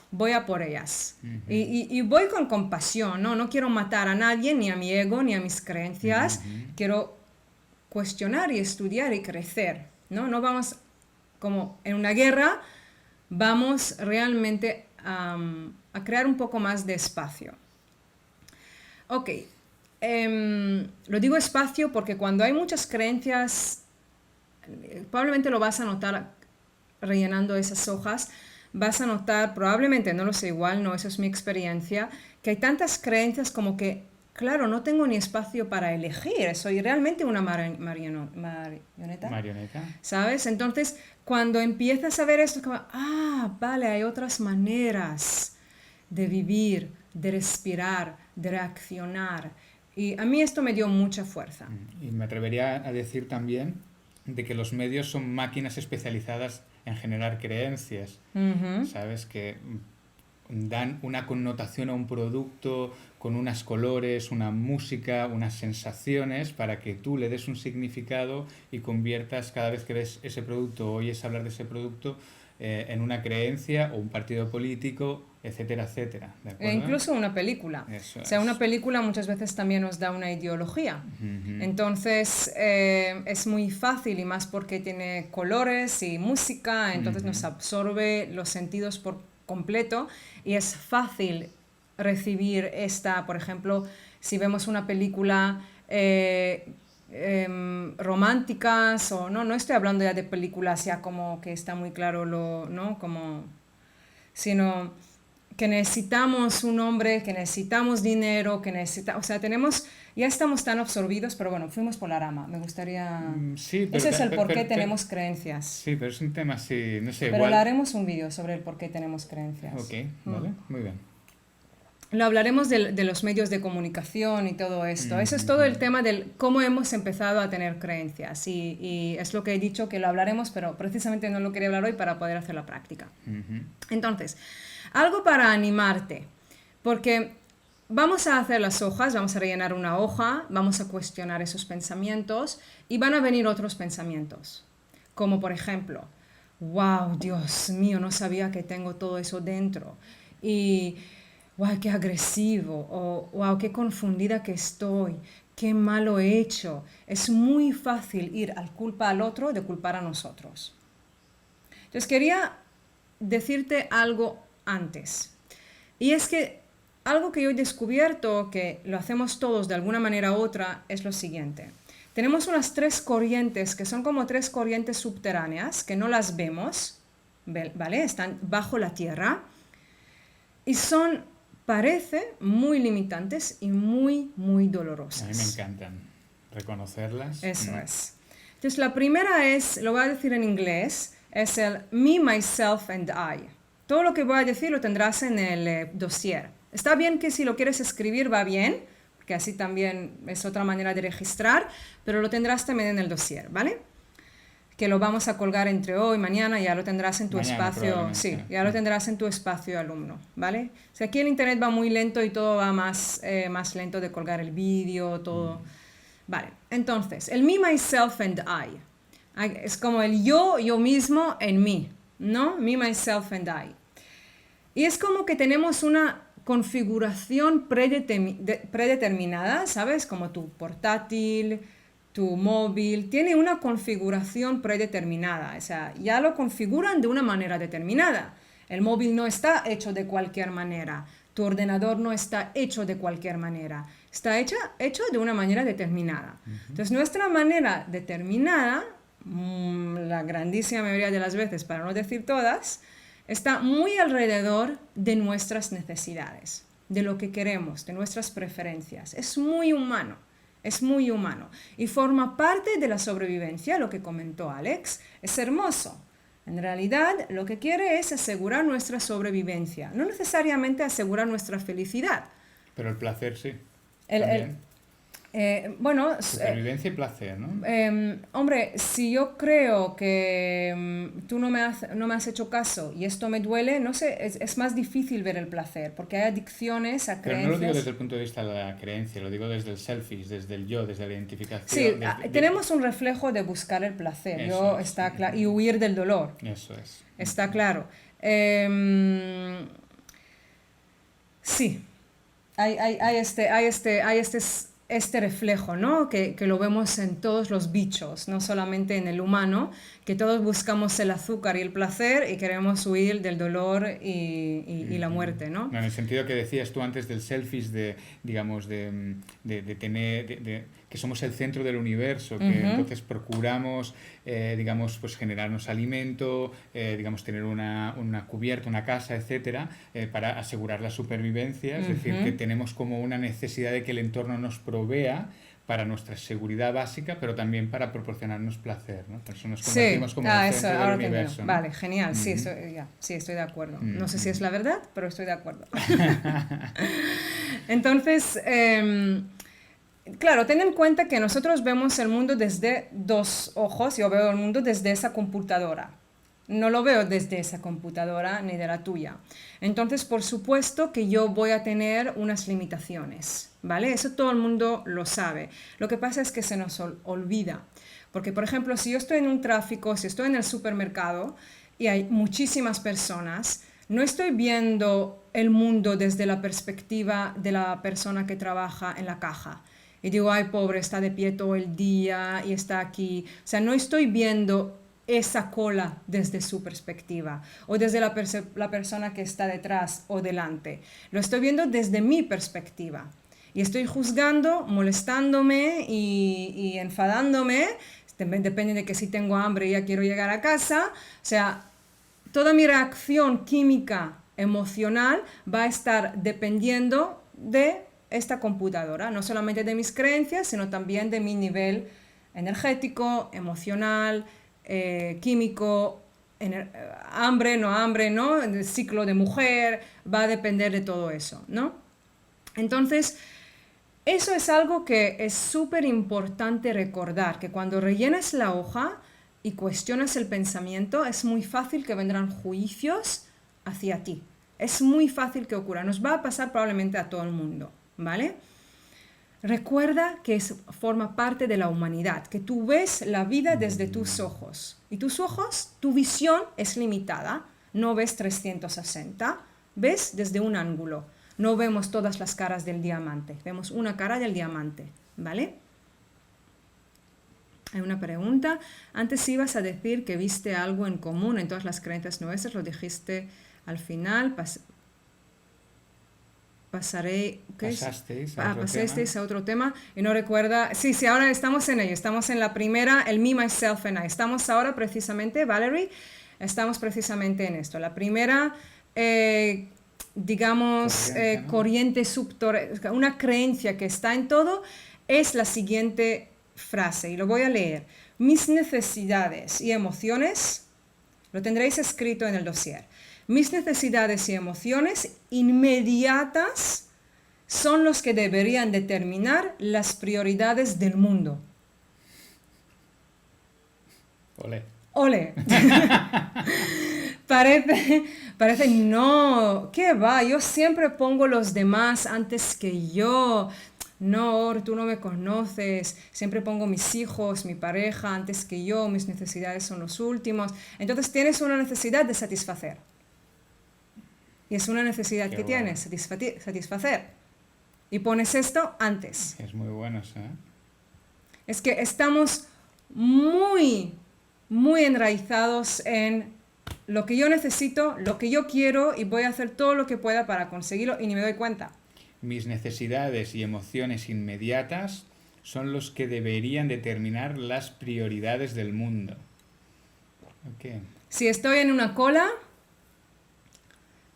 voy a por ellas. Y voy con compasión, ¿no? No quiero matar a nadie, ni a mi ego, ni a mis creencias. Quiero cuestionar y estudiar y crecer, ¿no? No vamos como en una guerra, vamos realmente a crear un poco más de espacio. Ok, lo digo espacio porque cuando hay muchas creencias, probablemente lo vas a notar rellenando esas hojas, vas a notar, probablemente, no lo sé igual, no, eso es mi experiencia, que hay tantas creencias como que, claro, no tengo ni espacio para elegir, soy realmente una marioneta. Marioneta. ¿Sabes? Entonces, cuando empiezas a ver esto, como, vale, hay otras maneras de vivir, de respirar, de reaccionar. Y a mí esto me dio mucha fuerza. Y me atrevería a decir también de que los medios son máquinas especializadas en generar creencias, ¿sabes? Que dan una connotación a un producto con unos colores, una música, unas sensaciones para que tú le des un significado y conviertas cada vez que ves ese producto o oyes hablar de ese producto en una creencia o un partido político, etcétera, etcétera. ¿De acuerdo? E incluso una película. Eso O sea, es. una película muchas veces también nos da una ideología. Entonces, es muy fácil y más porque tiene colores y música, entonces nos absorbe los sentidos por completo y es fácil recibir esta, por ejemplo, si vemos una película románticas o no estoy hablando ya de películas ya como que está muy claro no como, sino que necesitamos un hombre, que necesitamos dinero, o sea, ya estamos tan absorbidos, pero bueno, fuimos por la rama, me gustaría... Sí, pero, Ese es el por qué pero- tenemos creencias. Sí, pero es un tema así, no sé, Pero igual... le haremos un vídeo sobre el por qué tenemos creencias. Ok, vale, muy bien. lo hablaremos de los medios de comunicación y todo esto. Eso es todo el tema del cómo hemos empezado a tener creencias. Y es lo que he dicho que lo hablaremos, pero precisamente no lo quería hablar hoy para poder hacer la práctica. Entonces, algo para animarte, porque vamos a hacer las hojas, vamos a rellenar una hoja, vamos a cuestionar esos pensamientos y van a venir otros pensamientos. Como por ejemplo, wow, Dios mío, no sabía que tengo todo eso dentro. Y wow, qué agresivo, o wow, qué confundida que estoy, qué malo he hecho. Es muy fácil ir al culpa al otro de culpar a nosotros. Entonces quería decirte algo antes. Y es que algo que yo he descubierto, que lo hacemos todos de alguna manera u otra, es lo siguiente. Tenemos unas 3 corrientes que son como 3 corrientes subterráneas, que no las vemos, ¿vale? Están bajo la tierra y parece muy limitantes y muy, muy dolorosas. A mí me encantan reconocerlas. Eso es. Entonces la primera es, lo voy a decir en inglés, es el me, myself and I. Todo lo que voy a decir lo tendrás en el dossier. Está bien que si lo quieres escribir va bien, que así también es otra manera de registrar, pero lo tendrás también en el dossier, ¿vale? Que lo vamos a colgar entre hoy y mañana, ya lo tendrás en tu espacio, sí, ya lo tendrás en tu espacio alumno, ¿vale? O sea, aquí el internet va muy lento y todo va más lento de colgar el vídeo, todo. Vale, entonces, el me, myself and I. Es como el yo mismo en mí, ¿no? Me, myself and I. Y es como que tenemos una configuración predeterminada, ¿sabes? Como tu portátil, tu móvil, tiene una configuración predeterminada. O sea, ya lo configuran de una manera determinada. El móvil no está hecho de cualquier manera. Tu ordenador no está hecho de cualquier manera. Está hecho de una manera determinada. Entonces, nuestra manera determinada, la grandísima mayoría de las veces, para no decir todas, está muy alrededor de nuestras necesidades, de lo que queremos, de nuestras preferencias. Es muy humano, es muy humano. Y forma parte de la sobrevivencia, lo que comentó Alex. Es hermoso. En realidad, lo que quiere es asegurar nuestra sobrevivencia, no necesariamente asegurar nuestra felicidad. Pero el placer sí. Bueno, supervivencia y placer, ¿no? Hombre, si yo creo que tú no me has hecho caso y esto me duele, no sé, es más difícil ver el placer, porque hay adicciones a creencias. Pero no lo digo desde el punto de vista de la creencia, lo digo desde el selfish, desde el yo, desde la identificación. Sí, tenemos un reflejo de buscar el placer, está claro, y huir del dolor. Eso es. Está claro. Sí, hay este reflejo, ¿no? Que lo vemos en todos los bichos, no solamente en el humano, que todos buscamos el azúcar y el placer y queremos huir del dolor y la muerte, ¿no? En el sentido que decías tú antes del selfish, digamos, de tener, que somos el centro del universo, que entonces procuramos, digamos, pues generarnos alimento, digamos, tener una cubierta, una casa, etcétera, para asegurar la supervivencia, es decir, que tenemos como una necesidad de que el entorno nos provea para nuestra seguridad básica, pero también para proporcionarnos placer, ¿no? Por eso nos convertimos como el centro del universo, ¿no? Vale, genial, sí, estoy de acuerdo. No sé si es la verdad, pero estoy de acuerdo. Entonces, claro, ten en cuenta que nosotros vemos el mundo desde 2 ojos. Yo veo el mundo desde esa computadora. No lo veo desde esa computadora ni de la tuya. Entonces, por supuesto que yo voy a tener unas limitaciones, ¿vale? Eso todo el mundo lo sabe. Lo que pasa es que se nos olvida. Porque, por ejemplo, si yo estoy en un tráfico, si estoy en el supermercado y hay muchísimas personas, no estoy viendo el mundo desde la perspectiva de la persona que trabaja en la caja. Y digo, ay, pobre, está de pie todo el día y está aquí. O sea, no estoy viendo esa cola desde su perspectiva o desde la persona que está detrás o delante. Lo estoy viendo desde mi perspectiva y estoy juzgando, molestándome y enfadándome. Depende de que si tengo hambre y ya quiero llegar a casa. O sea, toda mi reacción química emocional va a estar dependiendo de esta computadora, no solamente de mis creencias, sino también de mi nivel energético, emocional, químico, hambre, no hambre, ¿no? El ciclo de mujer, va a depender de todo eso, ¿no? Entonces, eso es algo que es súper importante recordar, que cuando rellenas la hoja y cuestionas el pensamiento, es muy fácil que vendrán juicios hacia ti. Es muy fácil que ocurra. Nos va a pasar probablemente a todo el mundo, ¿vale? Recuerda que forma parte de la humanidad, que tú ves la vida desde tus ojos. Y tus ojos, tu visión es limitada. No ves 360, ves desde un ángulo. No vemos todas las caras del diamante, vemos una cara del diamante, ¿vale? Hay una pregunta. Antes ibas a decir que viste algo en común en todas las creencias nuestras, lo dijiste al final. Pasasteis a otro tema y no recuerda. Sí, ahora estamos en ello, estamos en la primera, el me, myself and I. Estamos ahora precisamente, Valerie, estamos precisamente en esto. La primera, digamos, corriente subterránea, una creencia que está en todo, es la siguiente frase, y lo voy a leer. Mis necesidades y emociones, lo tendréis escrito en el dossier. Mis necesidades y emociones inmediatas son los que deberían determinar las prioridades del mundo. Ole. Ole. Parece, no, ¿qué va? Yo siempre pongo los demás antes que yo. No, tú no me conoces. Siempre pongo mis hijos, mi pareja antes que yo. Mis necesidades son los últimos. Entonces tienes una necesidad de satisfacer. Y es una necesidad que tienes, satisfacer. Y pones esto antes. Es muy bueno eso, ¿eh? Es que estamos muy enraizados en lo que yo necesito, lo que yo quiero, y voy a hacer todo lo que pueda para conseguirlo y ni me doy cuenta. Mis necesidades y emociones inmediatas son los que deberían determinar las prioridades del mundo. Okay. Si estoy en una cola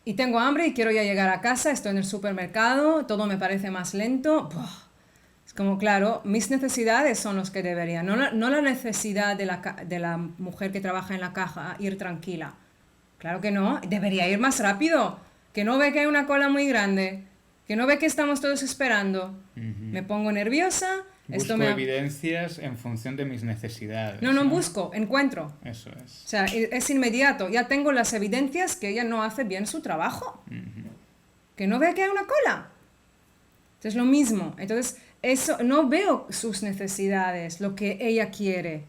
y tengo hambre y quiero ya llegar a casa, estoy en el supermercado, todo me parece más lento. Es como, claro, mis necesidades son los que deberían, no la necesidad de la mujer que trabaja en la caja, ir tranquila. Claro que no, debería ir más rápido, que no ve que hay una cola muy grande, que no ve que estamos todos esperando. Me pongo nerviosa. Busco evidencias en función de mis necesidades. No busco, encuentro. Eso es. O sea, es inmediato. Ya tengo las evidencias que ella no hace bien su trabajo. Que no ve que hay una cola. Entonces, lo mismo. Entonces, eso, no veo sus necesidades, lo que ella quiere.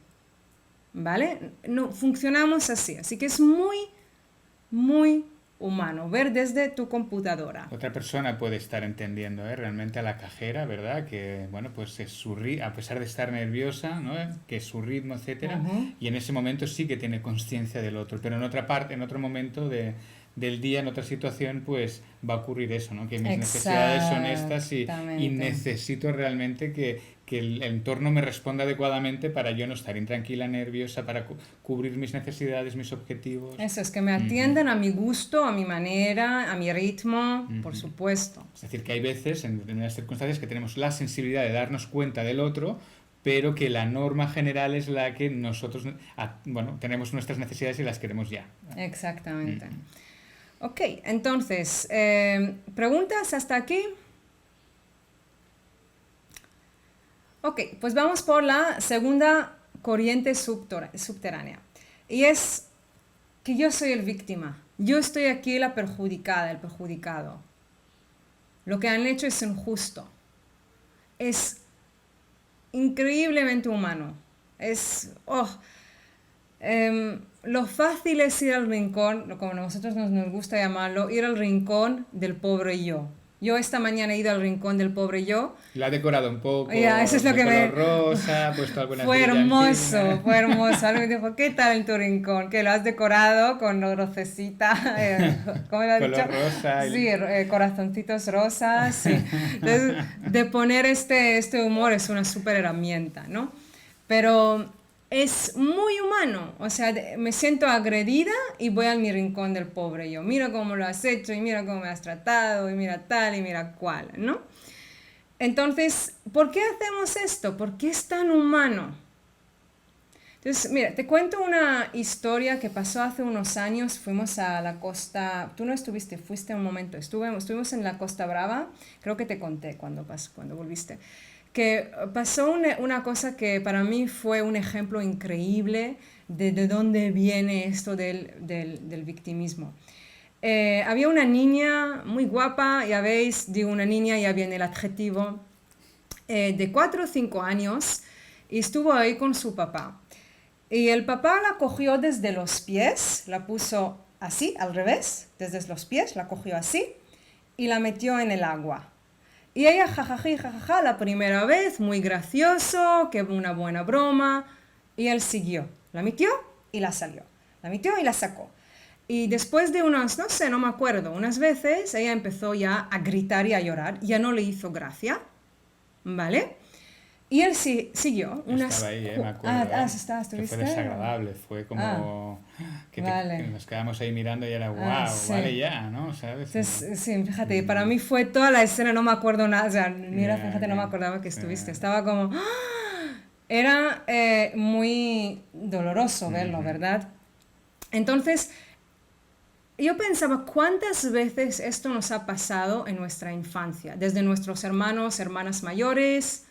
¿Vale? No, funcionamos así. Así que es muy humano, ver desde tu computadora. Otra persona puede estar entendiendo, realmente a la cajera, ¿verdad? Que, bueno, pues es su a pesar de estar nerviosa, ¿no? Que es su ritmo, etcétera, y en ese momento sí que tiene conciencia del otro, pero en otra parte, en otro momento del día, en otra situación, pues va a ocurrir eso, ¿no? Que mis necesidades son estas y necesito realmente que el entorno me responda adecuadamente para yo no estar intranquila, nerviosa, para cubrir mis necesidades, mis objetivos. Eso es, que me atiendan a mi gusto, a mi manera, a mi ritmo, por supuesto. Es decir, que hay veces, en determinadas circunstancias, que tenemos la sensibilidad de darnos cuenta del otro, pero que la norma general es la que nosotros, tenemos nuestras necesidades y las queremos ya. Exactamente. Ok, entonces, ¿preguntas hasta aquí? Ok, pues vamos por la segunda corriente subterránea. Y es que yo soy el víctima. Yo estoy aquí la perjudicada, el perjudicado. Lo que han hecho es injusto. Es increíblemente humano. Lo fácil es ir al rincón, como a nosotros nos gusta llamarlo, ir al rincón del pobre yo. Yo esta mañana he ido al rincón del pobre yo. La ha decorado un poco, eso es lo que color rosa, ha puesto algunas Fue hermoso. Alguien me dijo, ¿qué tal en tu rincón? Que lo has decorado con rosecita, ¿cómo lo has dicho? Color rosa. Sí, corazoncitos rosas. Sí. Entonces, de poner este humor es una súper herramienta, ¿no? Pero es muy humano, o sea, me siento agredida y voy a mi rincón del pobre yo. Mira cómo lo has hecho y mira cómo me has tratado y mira tal y mira cual, ¿no? Entonces, ¿por qué hacemos esto? ¿Por qué es tan humano? Entonces, mira, te cuento una historia que pasó hace unos años. Fuimos a la costa, tú no estuviste, fuiste un momento, estuvimos en la Costa Brava, creo que te conté cuando volviste, que pasó una cosa que para mí fue un ejemplo increíble de dónde viene esto del victimismo. Había una niña muy guapa, ya veis, digo una niña, ya viene el adjetivo, de 4 o 5 años, y estuvo ahí con su papá. Y el papá la cogió desde los pies, la puso así, al revés, desde los pies, la cogió así y la metió en el agua. Y ella, jajají, jajaja, la primera vez, muy gracioso, que una buena broma. Y él siguió, la metió y la salió, la metió y la sacó. Y después de unas, no sé, no me acuerdo, unas veces ella empezó ya a gritar y a llorar, ya no le hizo gracia, ¿vale? Y él siguió. Estaba ahí, me acuerdo. ¿Estuviste? Que fue desagradable, fue como vale. que nos quedamos ahí mirando y era wow, Sí. vale ya, ¿no? ¿Sabes? Entonces, sí, fíjate, para mí fue toda la escena, no me acuerdo nada, o sea, mira, Ya, fíjate, no me acordaba que estuviste, estaba como, era muy doloroso verlo, ¿verdad? Entonces, yo pensaba cuántas veces esto nos ha pasado en nuestra infancia, desde nuestros hermanos, hermanas mayores,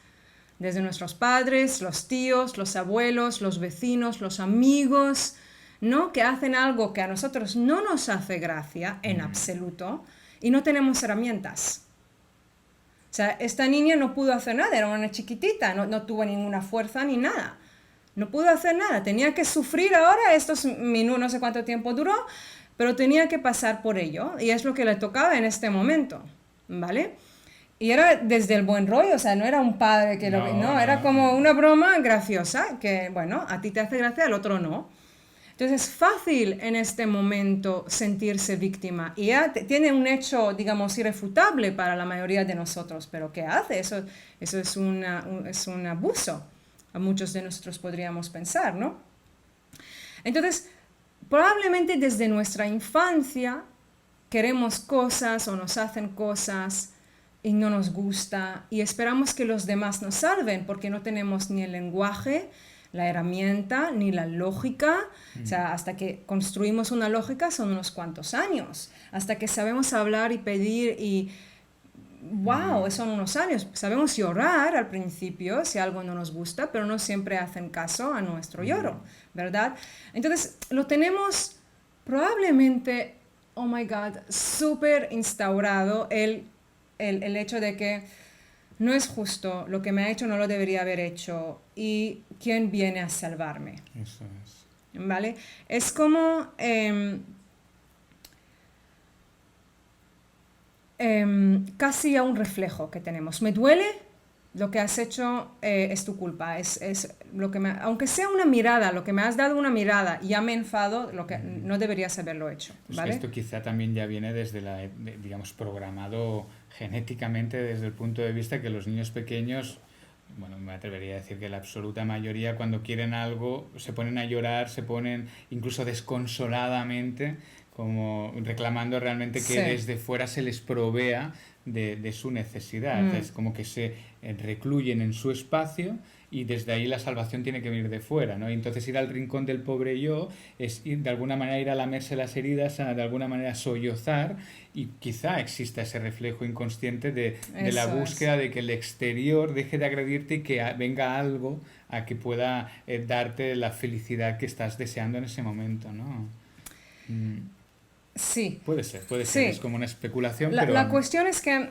desde nuestros padres, los tíos, los abuelos, los vecinos, los amigos, ¿no? Que hacen algo que a nosotros no nos hace gracia en absoluto y no tenemos herramientas. O sea, esta niña no pudo hacer nada, era una chiquitita, no tuvo ninguna fuerza ni nada. No pudo hacer nada, tenía que sufrir ahora estos minutos, no sé cuánto tiempo duró, pero tenía que pasar por ello y es lo que le tocaba en este momento, ¿vale? Y era desde el buen rollo, o sea, no era un padre que era como una broma graciosa, que bueno, a ti te hace gracia, al otro no. Entonces es fácil en este momento sentirse víctima y ya tiene un hecho, digamos, irrefutable para la mayoría de nosotros, pero ¿qué hace? Eso es un abuso, a muchos de nosotros podríamos pensar, ¿no? Entonces, probablemente desde nuestra infancia queremos cosas o nos hacen cosas y no nos gusta y esperamos que los demás nos salven porque no tenemos ni el lenguaje, la herramienta, ni la lógica. O sea, hasta que construimos una lógica son unos cuantos años. Hasta que sabemos hablar y pedir y wow, son unos años. Sabemos llorar al principio si algo no nos gusta, pero no siempre hacen caso a nuestro lloro, ¿verdad? Entonces, lo tenemos probablemente, oh my God, súper instaurado el hecho de que no es justo, lo que me ha hecho no lo debería haber hecho y ¿quién viene a salvarme? Eso es. ¿Vale? Es como casi a un reflejo que tenemos. Me duele, lo que has hecho es tu culpa. Es lo que aunque sea una mirada, lo que me has dado una mirada y ya me enfado, lo que no deberías haberlo hecho. ¿Vale? Esto quizá también ya viene desde digamos, programado genéticamente desde el punto de vista que los niños pequeños, bueno, me atrevería a decir que la absoluta mayoría cuando quieren algo se ponen a llorar, se ponen incluso desconsoladamente, como reclamando realmente que desde fuera se les provea de su necesidad. Es como que se recluyen en su espacio y desde ahí la salvación tiene que venir de fuera, ¿no? Y entonces ir al rincón del pobre yo es de alguna manera ir a lamerse las heridas, de alguna manera sollozar, y quizá exista ese reflejo inconsciente de la búsqueda de que el exterior deje de agredirte y que venga algo a que pueda darte la felicidad que estás deseando en ese momento, ¿no? Sí. Puede ser, Sí. es como una especulación, La pero... cuestión es que...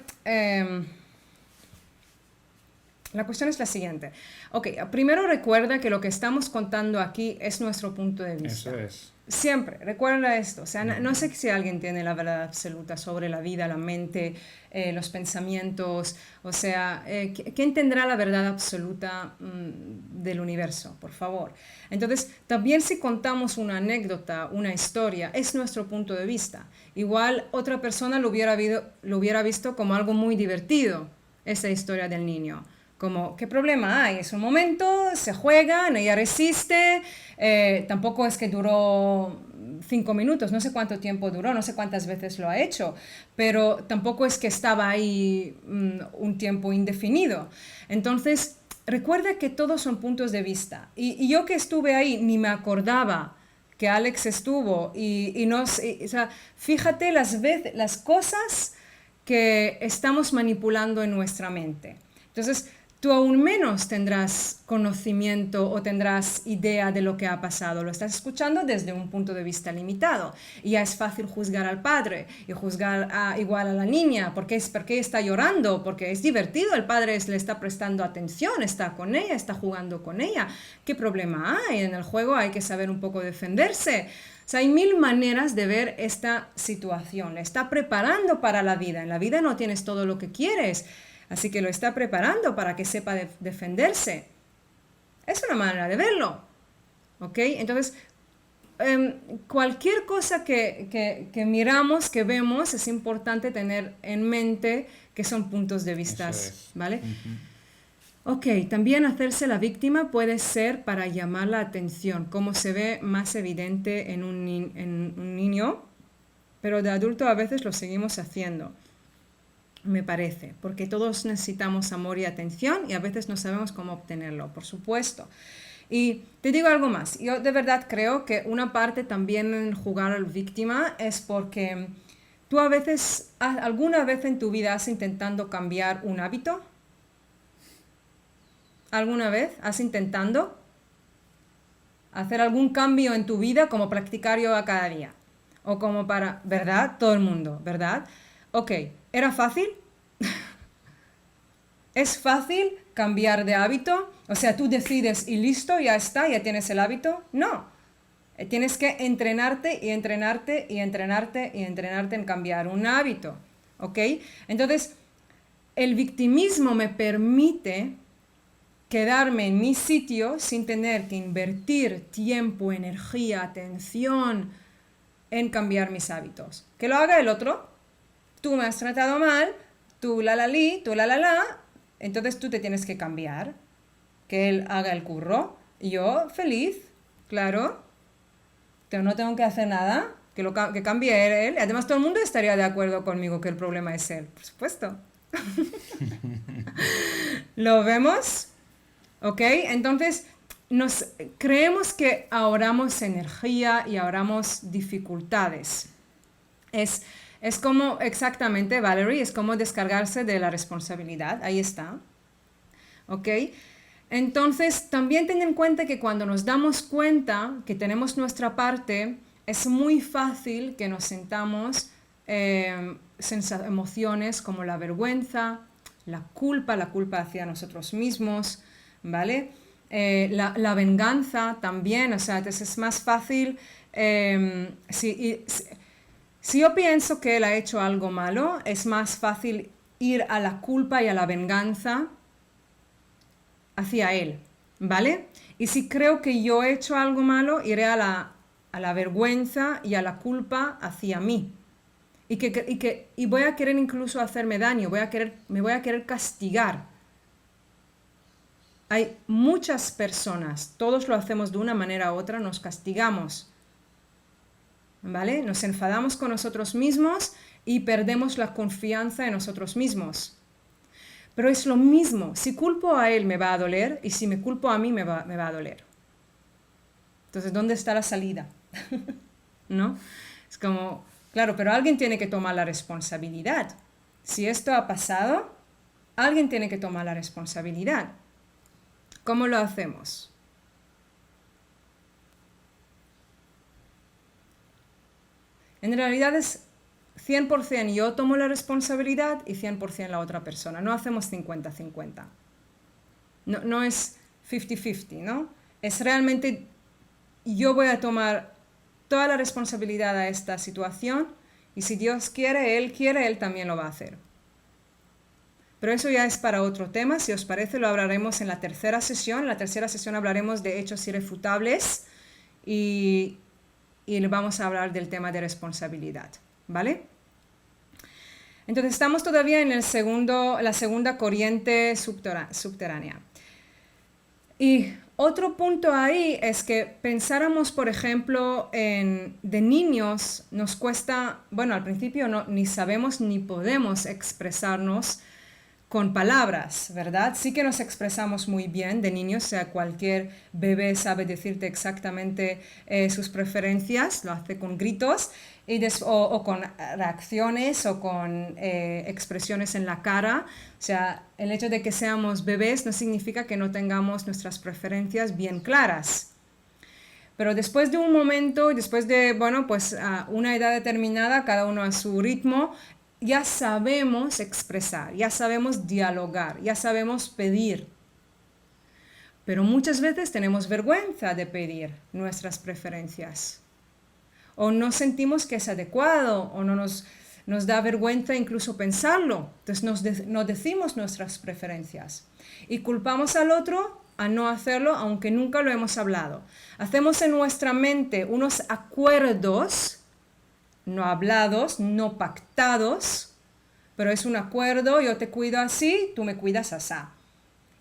la cuestión es la siguiente. Ok, primero recuerda que lo que estamos contando aquí es nuestro punto de vista. Eso es. Siempre, recuerda esto. O sea, no sé si alguien tiene la verdad absoluta sobre la vida, la mente, los pensamientos. O sea, ¿quién tendrá la verdad absoluta del universo? Por favor. Entonces, también si contamos una anécdota, una historia, es nuestro punto de vista. Igual otra persona lo hubiera visto como algo muy divertido, esa historia del niño. Como, ¿qué problema hay? Es un momento, se juegan, ella resiste, tampoco es que duró 5 minutos, no sé cuánto tiempo duró, no sé cuántas veces lo ha hecho, pero tampoco es que estaba ahí un tiempo indefinido. Entonces, recuerda que todos son puntos de vista. Y yo que estuve ahí ni me acordaba que Alex estuvo o sea, fíjate las cosas que estamos manipulando en nuestra mente. Entonces, tú aún menos tendrás conocimiento o tendrás idea de lo que ha pasado. Lo estás escuchando desde un punto de vista limitado. Y ya es fácil juzgar al padre y juzgar igual a la niña. ¿Por qué está llorando? Porque es divertido. El padre le está prestando atención, está con ella, está jugando con ella. ¿Qué problema hay? En el juego hay que saber un poco defenderse. O sea, hay mil maneras de ver esta situación. Le está preparando para la vida. En la vida no tienes todo lo que quieres. Así que lo está preparando para que sepa defenderse. Es una manera de verlo. ¿Ok? Entonces, cualquier cosa que miramos, que vemos, es importante tener en mente que son puntos de vista. ¿Vale? Ok, también hacerse la víctima puede ser para llamar la atención, como se ve más evidente en un niño, pero de adulto a veces lo seguimos haciendo. Me parece, porque todos necesitamos amor y atención y a veces no sabemos cómo obtenerlo, por supuesto. Y te digo algo más, yo de verdad creo que una parte también en jugar al víctima es porque tú a veces, alguna vez en tu vida has intentado cambiar un hábito. ¿Alguna vez has intentado hacer algún cambio en tu vida como practicar yoga cada día? O como para, ¿verdad? Todo el mundo, ¿verdad? Ok, ¿era fácil? ¿Es fácil cambiar de hábito? O sea, tú decides y listo, ya está, ya tienes el hábito. No, tienes que entrenarte y entrenarte y entrenarte y entrenarte en cambiar un hábito. ¿Ok? Entonces, el victimismo me permite quedarme en mi sitio sin tener que invertir tiempo, energía, atención en cambiar mis hábitos. Que lo haga el otro. Tú me has tratado mal, tú la, entonces tú te tienes que cambiar, que él haga el curro. Y yo feliz, claro, no tengo que hacer nada, que cambie él. Y además todo el mundo estaría de acuerdo conmigo que el problema es él, por supuesto. ¿Lo vemos? ¿Ok? Entonces creemos que ahorramos energía y ahorramos dificultades. Es como, exactamente, Valerie, es como descargarse de la responsabilidad. Ahí está. ¿Ok? Entonces, también ten en cuenta que cuando nos damos cuenta que tenemos nuestra parte, es muy fácil que nos sintamos emociones como la vergüenza, la culpa hacia nosotros mismos, ¿vale? La venganza también, o sea, entonces es más fácil si yo pienso que él ha hecho algo malo, es más fácil ir a la culpa y a la venganza hacia él, ¿vale? Y si creo que yo he hecho algo malo, iré a la vergüenza y a la culpa hacia mí. Y voy a querer incluso hacerme daño, me voy a querer castigar. Hay muchas personas, todos lo hacemos de una manera u otra, nos castigamos. ¿Vale? Nos enfadamos con nosotros mismos y perdemos la confianza en nosotros mismos. Pero es lo mismo, si culpo a él me va a doler y si me culpo a mí me va a doler. Entonces, ¿dónde está la salida? ¿No? Es como, claro, pero alguien tiene que tomar la responsabilidad. Si esto ha pasado, alguien tiene que tomar la responsabilidad. ¿Cómo lo hacemos? En realidad es 100% yo tomo la responsabilidad y 100% la otra persona. No hacemos 50-50. No es 50-50, ¿no? Es realmente yo voy a tomar toda la responsabilidad a esta situación y si Dios quiere, Él también lo va a hacer. Pero eso ya es para otro tema. Si os parece, lo hablaremos en la tercera sesión. En la tercera sesión hablaremos de hechos irrefutables y vamos a hablar del tema de responsabilidad, ¿vale? Entonces estamos todavía en la segunda corriente subterránea. Y otro punto ahí es que pensáramos, por ejemplo, de niños nos cuesta, bueno, al principio ni sabemos ni podemos expresarnos con palabras, ¿verdad? Sí que nos expresamos muy bien de niños, o sea, cualquier bebé sabe decirte exactamente sus preferencias, lo hace con gritos o con reacciones o con expresiones en la cara. O sea, el hecho de que seamos bebés no significa que no tengamos nuestras preferencias bien claras. Pero después de un momento, después de, bueno, pues a una edad determinada, cada uno a su ritmo, ya sabemos expresar, ya sabemos dialogar, ya sabemos pedir. Pero muchas veces tenemos vergüenza de pedir nuestras preferencias. O no sentimos que es adecuado, o no nos da vergüenza incluso pensarlo. Entonces no decimos nuestras preferencias. Y culpamos al otro a no hacerlo, aunque nunca lo hemos hablado. Hacemos en nuestra mente unos acuerdos no hablados, no pactados, pero es un acuerdo: yo te cuido así, tú me cuidas asá.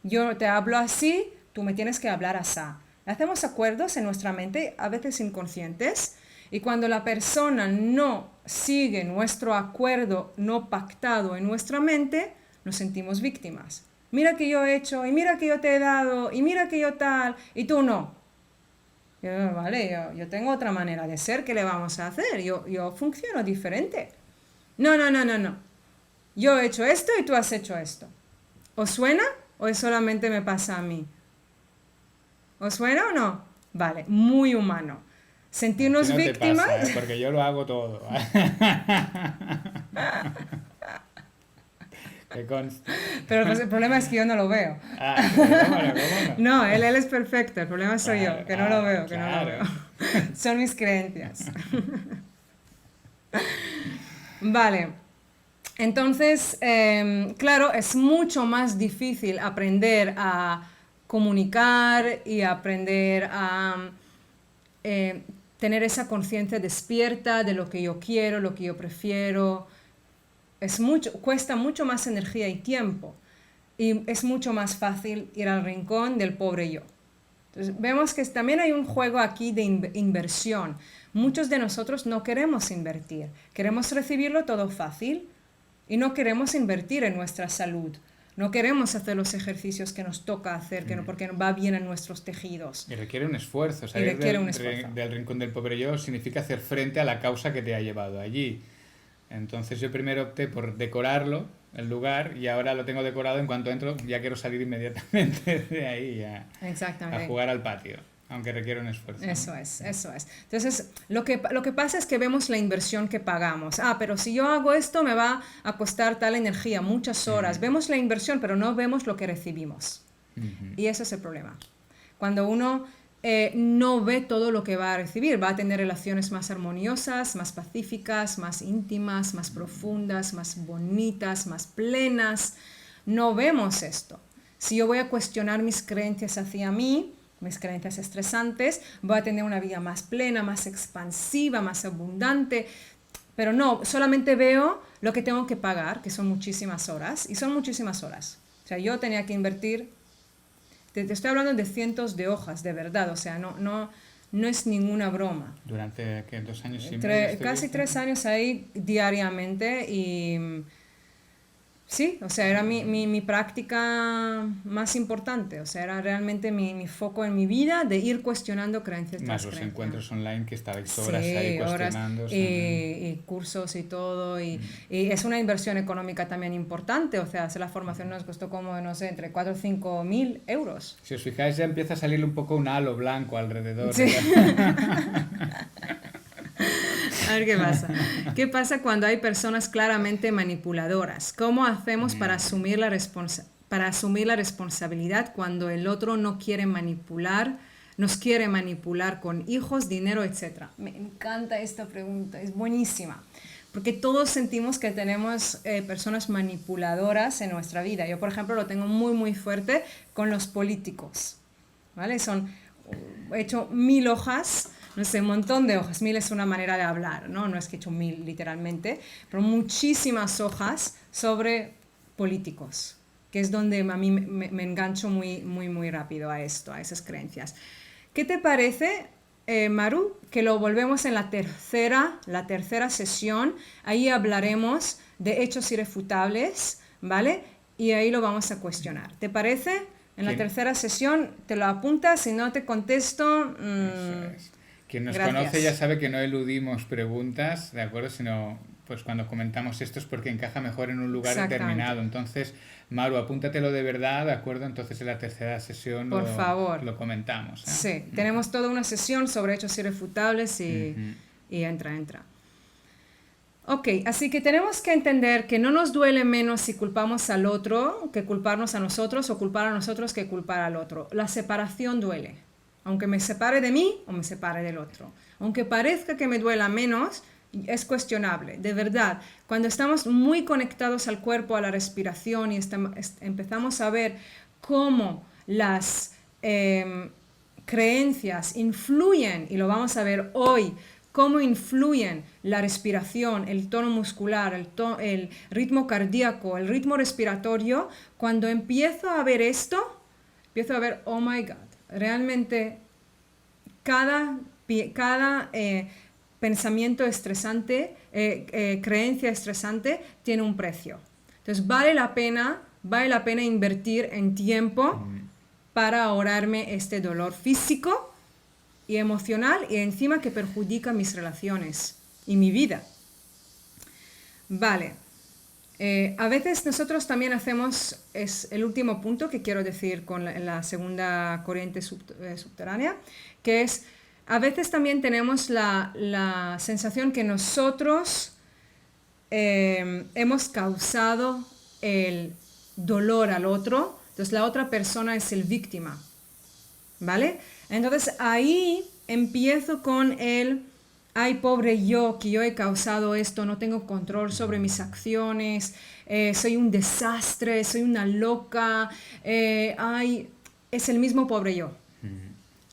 Yo te hablo así, tú me tienes que hablar asá. Hacemos acuerdos en nuestra mente, a veces inconscientes, y cuando la persona no sigue nuestro acuerdo no pactado en nuestra mente, nos sentimos víctimas. Mira que yo he hecho, y mira que yo te he dado, y mira que yo tal, y tú no. Yo tengo otra manera de ser, ¿qué le vamos a hacer? Yo funciono diferente. No. Yo he hecho esto y tú has hecho esto. ¿Os suena o solamente me pasa a mí? ¿Os suena o no? Vale, muy humano. Sentirnos no víctimas. Te pasa, porque yo lo hago todo. Que conste. Pero el problema es que yo no lo veo. ¿Cómo no? No, él es perfecto. El problema soy yo, que no lo veo, que no lo veo. Son mis creencias. Vale. Entonces, claro, es mucho más difícil aprender a comunicar y aprender a tener esa conciencia despierta de lo que yo quiero, lo que yo prefiero. Cuesta mucho más energía y tiempo, y es mucho más fácil ir al rincón del pobre yo. Entonces, vemos que también hay un juego aquí de inversión. Muchos de nosotros no queremos invertir, queremos recibirlo todo fácil y no queremos invertir en nuestra salud. No queremos hacer los ejercicios que nos toca hacer, porque va bien en nuestros tejidos. Y requiere un esfuerzo. Salir del rincón del pobre yo significa hacer frente a la causa que te ha llevado allí. Entonces yo primero opté por decorarlo, el lugar, y ahora lo tengo decorado. En cuanto entro ya quiero salir inmediatamente de ahí a jugar al patio, aunque requiere un esfuerzo. Eso es. Entonces lo que pasa es que vemos la inversión que pagamos. Pero si yo hago esto me va a costar tal energía, muchas horas. Vemos la inversión, pero no vemos lo que recibimos. Y ese es el problema. Cuando uno no ve todo lo que va a recibir, va a tener relaciones más armoniosas, más pacíficas, más íntimas, más profundas, más bonitas, más plenas. No vemos esto. Si yo voy a cuestionar mis creencias hacia mí, mis creencias estresantes, voy a tener una vida más plena, más expansiva, más abundante. Pero no, solamente veo lo que tengo que pagar, que son muchísimas horas, y son muchísimas horas. O sea, yo tenía que invertir. Te estoy hablando de cientos de hojas, de verdad, o sea, no es ninguna broma. ¿Durante qué? 2 años y medio? Casi 3 años ahí diariamente, y sí, o sea, era mi práctica más importante, o sea, era realmente mi foco en mi vida, de ir cuestionando creencias. Más los encuentros online que estabais horas ahí cuestionando. Horas, y cursos y todo, y es una inversión económica también importante, o sea, hacer la formación nos costó como, no sé, entre 4 o 5 mil euros. Si os fijáis ya empieza a salir un poco un halo blanco alrededor. Sí. A ver qué pasa. ¿Qué pasa cuando hay personas claramente manipuladoras? ¿Cómo hacemos para asumir la responsabilidad cuando el otro no quiere manipular, nos quiere manipular con hijos, dinero, etcétera? Me encanta esta pregunta, es buenísima. Porque todos sentimos que tenemos personas manipuladoras en nuestra vida. Yo, por ejemplo, lo tengo muy, muy fuerte con los políticos. ¿Vale? He hecho 1000 hojas. No sé, un montón de hojas. 1000 es una manera de hablar, ¿no? No es que he hecho 1000 literalmente, pero muchísimas hojas sobre políticos, que es donde a mí me engancho muy, muy, muy rápido a esto, a esas creencias. ¿Qué te parece, Maru, que lo volvemos en la tercera sesión? Ahí hablaremos de hechos irrefutables, ¿vale? y ahí lo vamos a cuestionar. ¿Te parece? En la Sí. tercera sesión te lo apuntas, si no te contesto, Eso es. Quien nos gracias. conoce ya sabe que no eludimos preguntas, ¿de acuerdo? Sino, pues cuando comentamos esto es porque encaja mejor en un lugar Exactamente. determinado. Entonces, Maru, apúntatelo de verdad, ¿de acuerdo? Entonces en la tercera sesión Por favor. lo comentamos. Sí, tenemos toda una sesión sobre hechos irrefutables y entra. Ok, así que tenemos que entender que no nos duele menos si culpamos al otro que culparnos a nosotros o culpar a nosotros que culpar al otro. La separación duele, aunque me separe de mí o me separe del otro. Aunque parezca que me duela menos, es cuestionable, de verdad. Cuando estamos muy conectados al cuerpo, a la respiración y empezamos a ver cómo las creencias influyen, y lo vamos a ver hoy, cómo influyen la respiración, el tono muscular, el ritmo cardíaco, el ritmo respiratorio. Cuando empiezo a ver esto, empiezo a ver, oh my God, realmente cada pensamiento estresante, creencia estresante, tiene un precio. Entonces vale la pena invertir en tiempo para ahorrarme este dolor físico y emocional y encima que perjudica mis relaciones y mi vida. Vale. A veces nosotros también hacemos, es el último punto que quiero decir con la segunda corriente subterránea, que es, a veces también tenemos la sensación que nosotros hemos causado el dolor al otro, entonces la otra persona es el víctima, ¿vale? Entonces ahí empiezo con el, ay, pobre yo, que yo he causado esto, no tengo control sobre mis acciones, soy un desastre, soy una loca, ay, es el mismo pobre yo.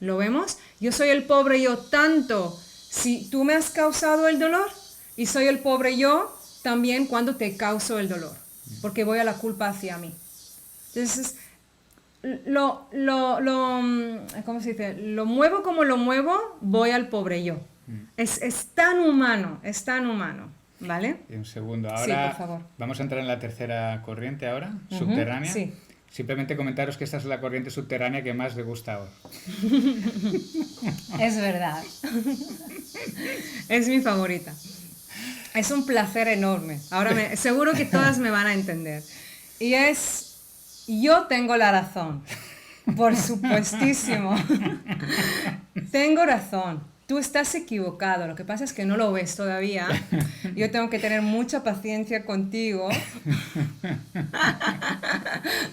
¿Lo vemos? Yo soy el pobre yo tanto si tú me has causado el dolor y soy el pobre yo también cuando te causo el dolor, porque voy a la culpa hacia mí. Entonces, ¿cómo se dice? Lo muevo como lo muevo, voy al pobre yo. Es tan humano, ¿vale? Y un segundo, Sí, ahora por favor. vamos a entrar en la tercera corriente ahora, subterránea. Sí. Simplemente comentaros que esta es la corriente subterránea que más le gusta ahora. Es verdad. Es mi favorita. Es un placer enorme. Ahora seguro que todas me van a entender. Y es, yo tengo la razón. Por supuestísimo. Tengo razón. Tú estás equivocado. Lo que pasa es que no lo ves todavía. Yo tengo que tener mucha paciencia contigo.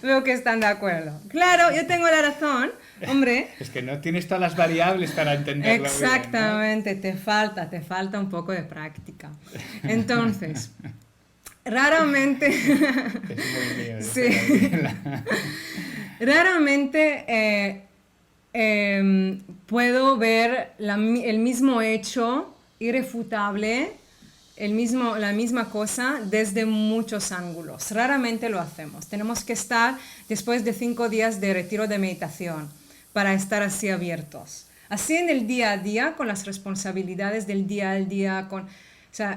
Veo que están de acuerdo. Claro, yo tengo la razón. Hombre. Es que no tienes todas las variables para entenderlo. Exactamente, bien, ¿no? te falta un poco de práctica. Entonces, raramente... Es muy mío. Sí. Raramente puedo ver el mismo hecho irrefutable, la misma cosa desde muchos ángulos. Raramente lo hacemos. Tenemos que estar después de 5 días de retiro de meditación para estar así abiertos. Así en el día a día, con las responsabilidades del día al día,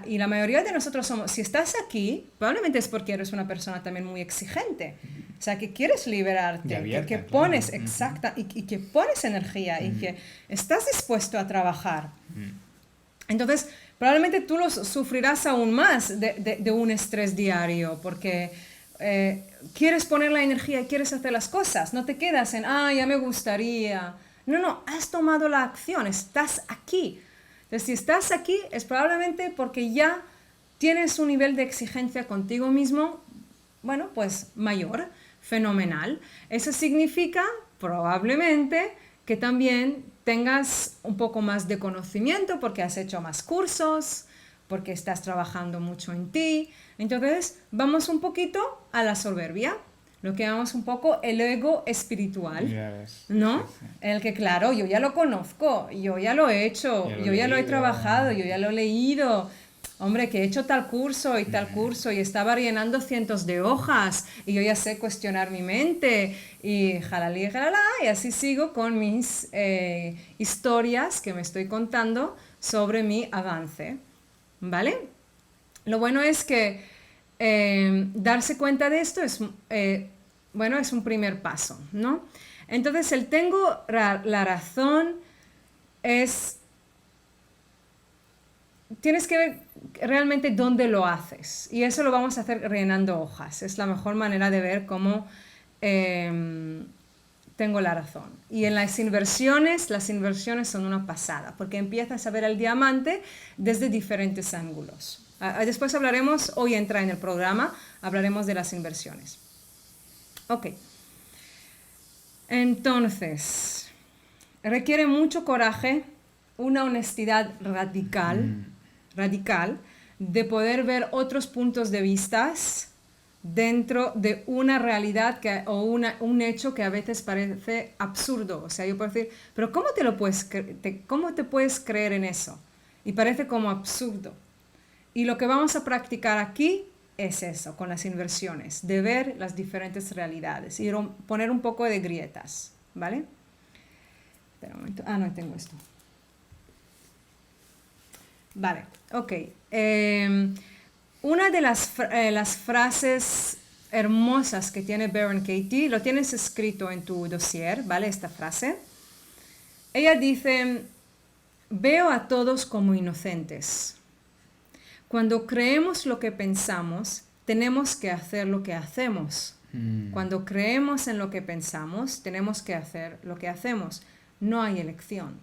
y la mayoría de nosotros somos, si estás aquí, probablemente es porque eres una persona también muy exigente. O sea, que quieres liberarte, abierta, que claro. pones, exacta, y que pones energía y que estás dispuesto a trabajar. Entonces, probablemente tú lo sufrirás aún más de un estrés diario, porque quieres poner la energía y quieres hacer las cosas. No te quedas en, ya me gustaría. No, has tomado la acción, estás aquí. Entonces, si estás aquí, es probablemente porque ya tienes un nivel de exigencia contigo mismo, bueno, pues mayor, fenomenal. Eso significa, probablemente, que también tengas un poco más de conocimiento porque has hecho más cursos, porque estás trabajando mucho en ti. Entonces, vamos un poquito a la soberbia, lo que llamamos un poco el ego espiritual, ¿no? Sí, sí. En el que, claro, yo ya lo conozco, yo ya lo he hecho, yo ya lo he trabajado, yo ya lo he leído. Hombre, que he hecho tal curso y tal curso y estaba rellenando cientos de hojas y yo ya sé cuestionar mi mente y jalalí, jalala, y así sigo con mis historias que me estoy contando sobre mi avance, ¿vale? Lo bueno es que darse cuenta de esto es, bueno, es un primer paso, ¿no? Entonces, el tengo la razón es, tienes que ver realmente dónde lo haces. Y eso lo vamos a hacer rellenando hojas. Es la mejor manera de ver cómo tengo la razón. Y en las inversiones son una pasada, porque empiezas a ver el diamante desde diferentes ángulos. Después hablaremos, hoy entra en el programa, hablaremos de las inversiones. Ok. Entonces, requiere mucho coraje, una honestidad radical, de poder ver otros puntos de vista dentro de una realidad o un hecho que a veces parece absurdo. O sea, yo puedo decir, pero ¿cómo cómo te puedes creer en eso? Y parece como absurdo. Y lo que vamos a practicar aquí es eso, con las inversiones, de ver las diferentes realidades y poner un poco de grietas, ¿vale? Espera un momento. No tengo esto. Vale, ok. Una de las frases hermosas que tiene Baron Katie, lo tienes escrito en tu dossier, ¿vale? Esta frase. Ella dice, veo a todos como inocentes. Cuando creemos lo que pensamos, tenemos que hacer lo que hacemos. Cuando creemos en lo que pensamos, tenemos que hacer lo que hacemos. No hay elección.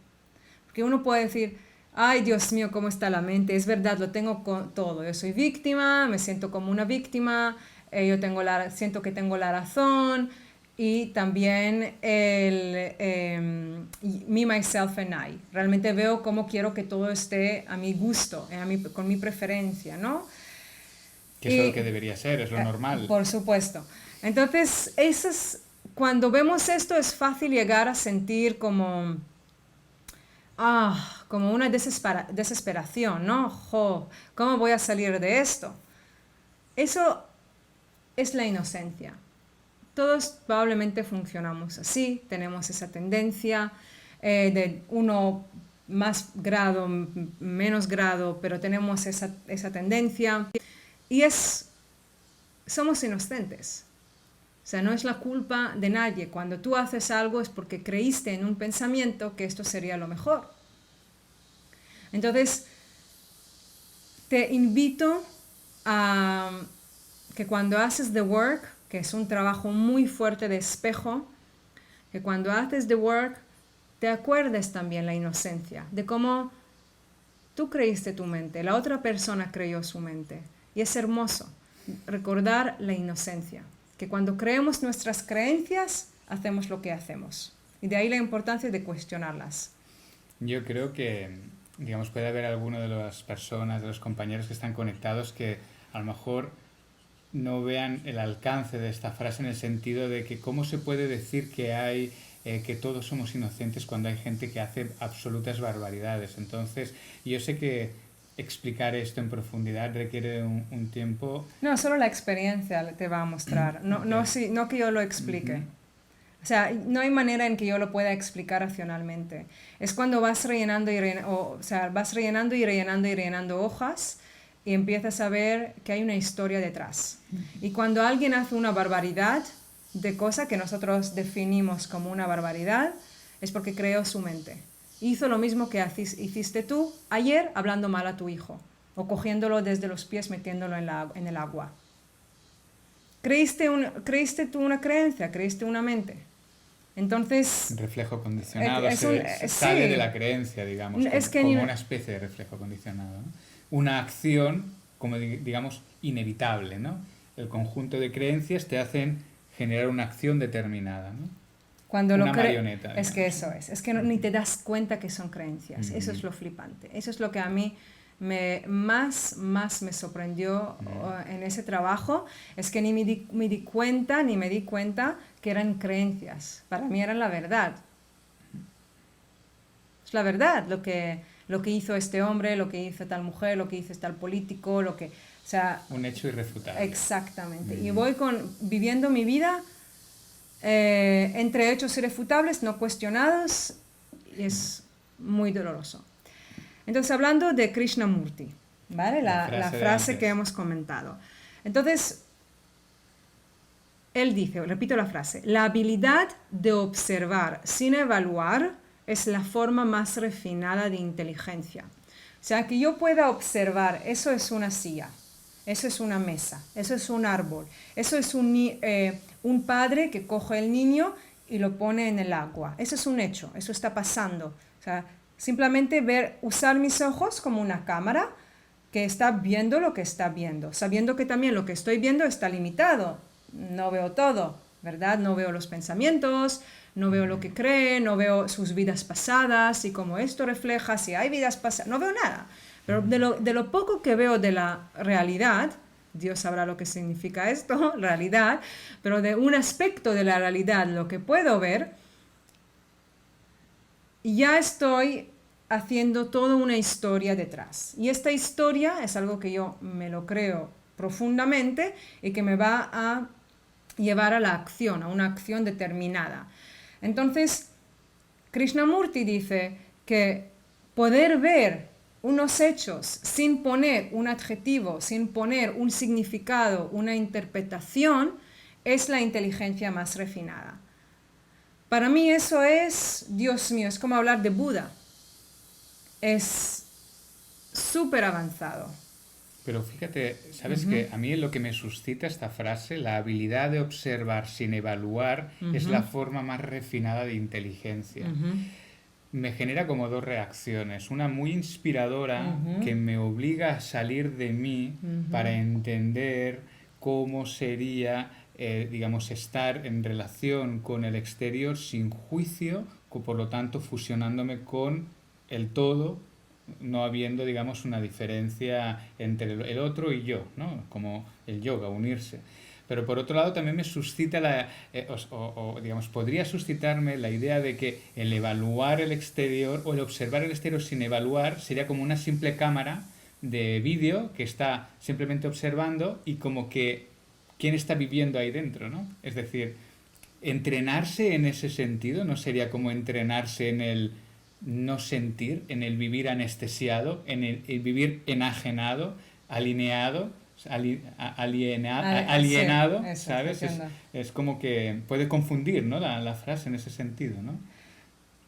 Porque uno puede decir, ay, Dios mío, ¿cómo está la mente? Es verdad, lo tengo todo. Yo soy víctima, me siento como una víctima, siento que tengo la razón. Y también me, myself and I. Realmente veo cómo quiero que todo esté a mi gusto, con mi preferencia, ¿no? Que es lo que debería ser, es lo normal. Por supuesto. Entonces, cuando vemos esto es fácil llegar a sentir como una desesperación, ¿no? ¿Cómo voy a salir de esto? Eso es la inocencia. Todos probablemente funcionamos así, tenemos esa tendencia de uno más grado, menos grado, pero tenemos esa tendencia y somos inocentes. O sea, no es la culpa de nadie. Cuando tú haces algo es porque creíste en un pensamiento que esto sería lo mejor. Entonces, te invito a que cuando haces the work, que es un trabajo muy fuerte de espejo, que cuando haces the work, te acuerdes también la inocencia, de cómo tú creíste tu mente, la otra persona creyó su mente. Y es hermoso recordar la inocencia, que cuando creemos nuestras creencias, hacemos lo que hacemos. Y de ahí la importancia de cuestionarlas. Yo creo que, digamos, puede haber alguno de las personas, de los compañeros que están conectados que a lo mejor no vean el alcance de esta frase en el sentido de que cómo se puede decir que todos somos inocentes cuando hay gente que hace absolutas barbaridades. Entonces, yo sé que explicar esto en profundidad requiere un tiempo. No, solo la experiencia te va a mostrar, no que yo lo explique. O sea, no hay manera en que yo lo pueda explicar racionalmente. Es cuando vas rellenando vas rellenando y rellenando y rellenando hojas y empiezas a ver que hay una historia detrás. Y cuando alguien hace una barbaridad de cosa que nosotros definimos como una barbaridad, es porque creó su mente. Hizo lo mismo que hiciste tú ayer hablando mal a tu hijo o cogiéndolo desde los pies, metiéndolo en el agua. Creíste tú una creencia, creíste una mente. Entonces, Un reflejo condicionado se sale de la creencia, digamos, como una especie de reflejo condicionado, ¿no? Una acción, como digamos, inevitable, ¿no? El conjunto de creencias te hacen generar una acción determinada, ¿no? Cuando una marioneta. Es que eso es que ni te das cuenta que son creencias. Eso es lo flipante. Eso es lo que a mí más me sorprendió en ese trabajo, es que ni me di cuenta que eran creencias. Para mí eran la verdad. Es la verdad lo que hizo este hombre, lo que hizo tal mujer, lo que hizo tal político, o sea, un hecho irrefutable. Exactamente. Y voy viviendo mi vida entre hechos irrefutables, no cuestionados, y es muy doloroso. Entonces, hablando de Krishnamurti, ¿vale? La frase que hemos comentado. Entonces, él dice, repito la frase, la habilidad de observar sin evaluar es la forma más refinada de inteligencia. O sea, que yo pueda observar, eso es una silla, eso es una mesa, eso es un árbol, eso es un padre que coge el niño y lo pone en el agua. Eso es un hecho, eso está pasando. O sea, simplemente usar mis ojos como una cámara que está viendo lo que está viendo, sabiendo que también lo que estoy viendo está limitado. No veo todo, ¿verdad? No veo los pensamientos, no veo lo que cree, no veo sus vidas pasadas y cómo esto refleja, si hay vidas pasadas, no veo nada. Pero de lo poco que veo de la realidad, Dios sabrá lo que significa esto, realidad, pero de un aspecto de la realidad, lo que puedo ver, ya estoy haciendo toda una historia detrás. Y esta historia es algo que yo me lo creo profundamente y que me va a llevar a la acción, a una acción determinada. Entonces, Krishnamurti dice que poder ver unos hechos sin poner un adjetivo, sin poner un significado, una interpretación, es la inteligencia más refinada. Para mí eso es, Dios mío, es como hablar de Buda. Es súper avanzado. Pero fíjate, ¿sabes que a mí lo que me suscita esta frase, la habilidad de observar sin evaluar, es la forma más refinada de inteligencia? Me genera como dos reacciones. Una muy inspiradora que me obliga a salir de mí para entender cómo sería, digamos, estar en relación con el exterior sin juicio, por lo tanto fusionándome con el todo, no habiendo, digamos, una diferencia entre el otro y yo, ¿no? Como el yoga, unirse. Pero por otro lado también me suscita digamos, podría suscitarme la idea de que el evaluar el exterior o el observar el exterior sin evaluar sería como una simple cámara de vídeo que está simplemente observando y como que quién está viviendo ahí dentro, ¿no? Es decir, entrenarse en ese sentido no sería como entrenarse en el no sentir, en el vivir anestesiado, en el vivir enajenado, alineado, alienado, sí, ¿sabes? Es como que puede confundir, ¿no? La frase en ese sentido, ¿no?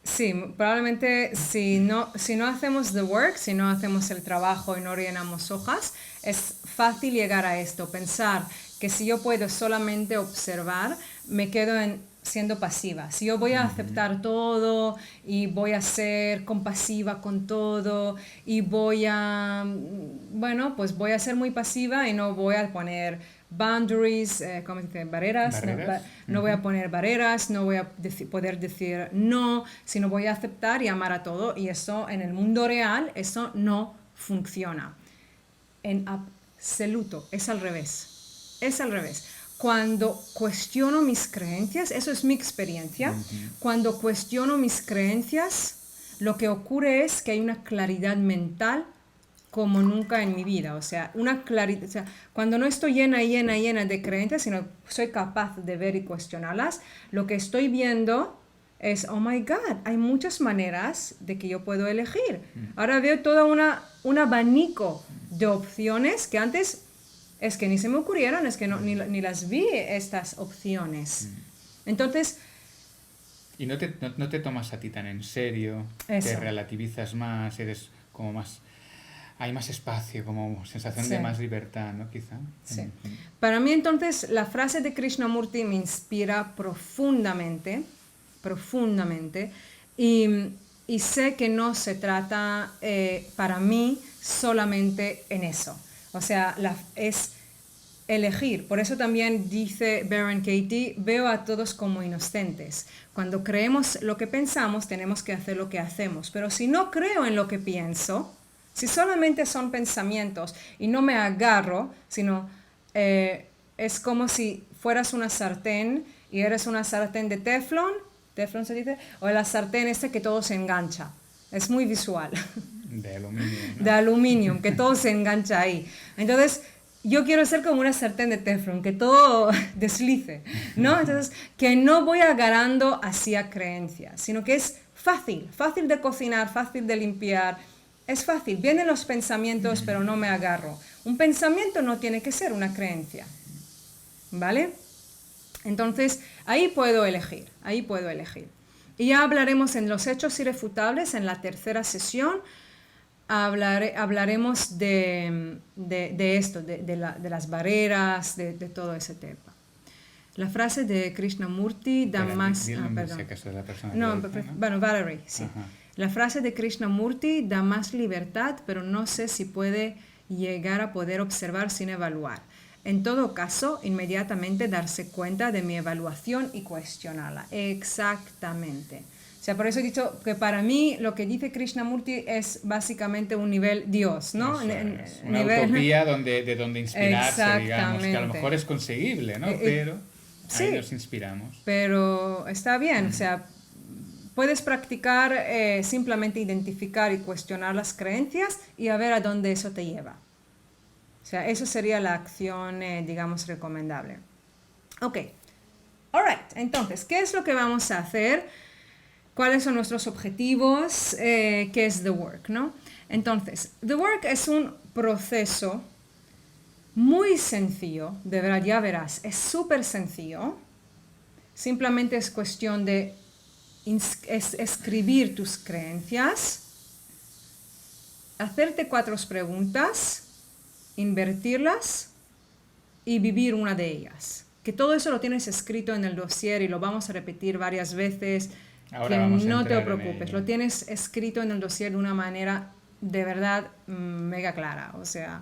Sí, probablemente si no hacemos the work, si no hacemos el trabajo y no rellenamos hojas, es fácil llegar a esto, pensar que si yo puedo solamente observar, me quedo siendo pasiva. Si yo voy a aceptar todo y voy a ser compasiva con todo y voy a ser muy pasiva y no voy a poner boundaries, ¿cómo se dice? Barreras. No voy a poner barreras, no voy a poder decir no, sino voy a aceptar y amar a todo. Y eso en el mundo real, eso no funciona. En absoluto, es al revés. Es al revés. Cuando cuestiono mis creencias, eso es mi experiencia, cuando cuestiono mis creencias, lo que ocurre es que hay una claridad mental como nunca en mi vida. O sea, una claridad, o sea, cuando no estoy llena de creencias, sino soy capaz de ver y cuestionarlas, lo que estoy viendo es, oh my God, hay muchas maneras de que yo puedo elegir. Ahora veo todo un abanico de opciones que antes es que ni se me ocurrieron, es que ni las vi estas opciones. Entonces... Y no te tomas a ti tan en serio, te relativizas más, eres como más... Hay más espacio, como sensación de más libertad, ¿no? Quizá. Sí. Para mí, entonces, la frase de Krishnamurti me inspira profundamente, y sé que no se trata, para mí, solamente en eso. O sea, es elegir. Por eso también dice Baron Katie, veo a todos como inocentes. Cuando creemos lo que pensamos, tenemos que hacer lo que hacemos. Pero si no creo en lo que pienso, si solamente son pensamientos y no me agarro, sino es como si fueras una sartén y eres una sartén de teflón se dice, o la sartén que todo se engancha. Es muy visual. De aluminio, ¿no? De aluminio, que todo se engancha ahí. Entonces, yo quiero ser como una sartén de teflón, que todo deslice, ¿no? Entonces, que no voy agarrando hacia creencias, sino que es fácil de cocinar, fácil de limpiar, Es fácil, vienen los pensamientos, pero no me agarro. Un pensamiento no tiene que ser una creencia, ¿vale? Entonces, ahí puedo elegir. Y ya hablaremos en los hechos irrefutables, en la tercera sesión, hablaremos de esto, de las barreras, de todo ese tema. La frase de Krishnamurti da más... perdón. Caso de la persona no, dice, ¿no? Bueno, Valerie, sí. Ajá. La frase de Krishnamurti da más libertad, pero no sé si puede llegar a poder observar sin evaluar. En todo caso, inmediatamente darse cuenta de mi evaluación y cuestionarla. Exactamente. O sea, por eso he dicho que para mí lo que dice Krishnamurti es básicamente un nivel Dios, ¿no? Es una utopía de donde inspirarse, digamos, que a lo mejor es conseguible, ¿no? Pero sí, ahí nos inspiramos. Pero está bien, o sea, puedes practicar simplemente identificar y cuestionar las creencias y a ver a dónde eso te lleva. O sea, eso sería la acción, digamos, recomendable. Ok. All right. Entonces, ¿qué es lo que vamos a hacer? ¿Cuáles son nuestros objetivos? ¿Qué es The Work, no? Entonces, The Work es un proceso muy sencillo. De verdad, ya verás. Es súper sencillo. Simplemente es cuestión de escribir tus creencias, hacerte 4 preguntas, invertirlas y vivir una de ellas. Que todo eso lo tienes escrito en el dossier y lo vamos a repetir varias veces. Ahora que no te preocupes, lo tienes escrito en el dossier de una manera de verdad mega clara. O sea,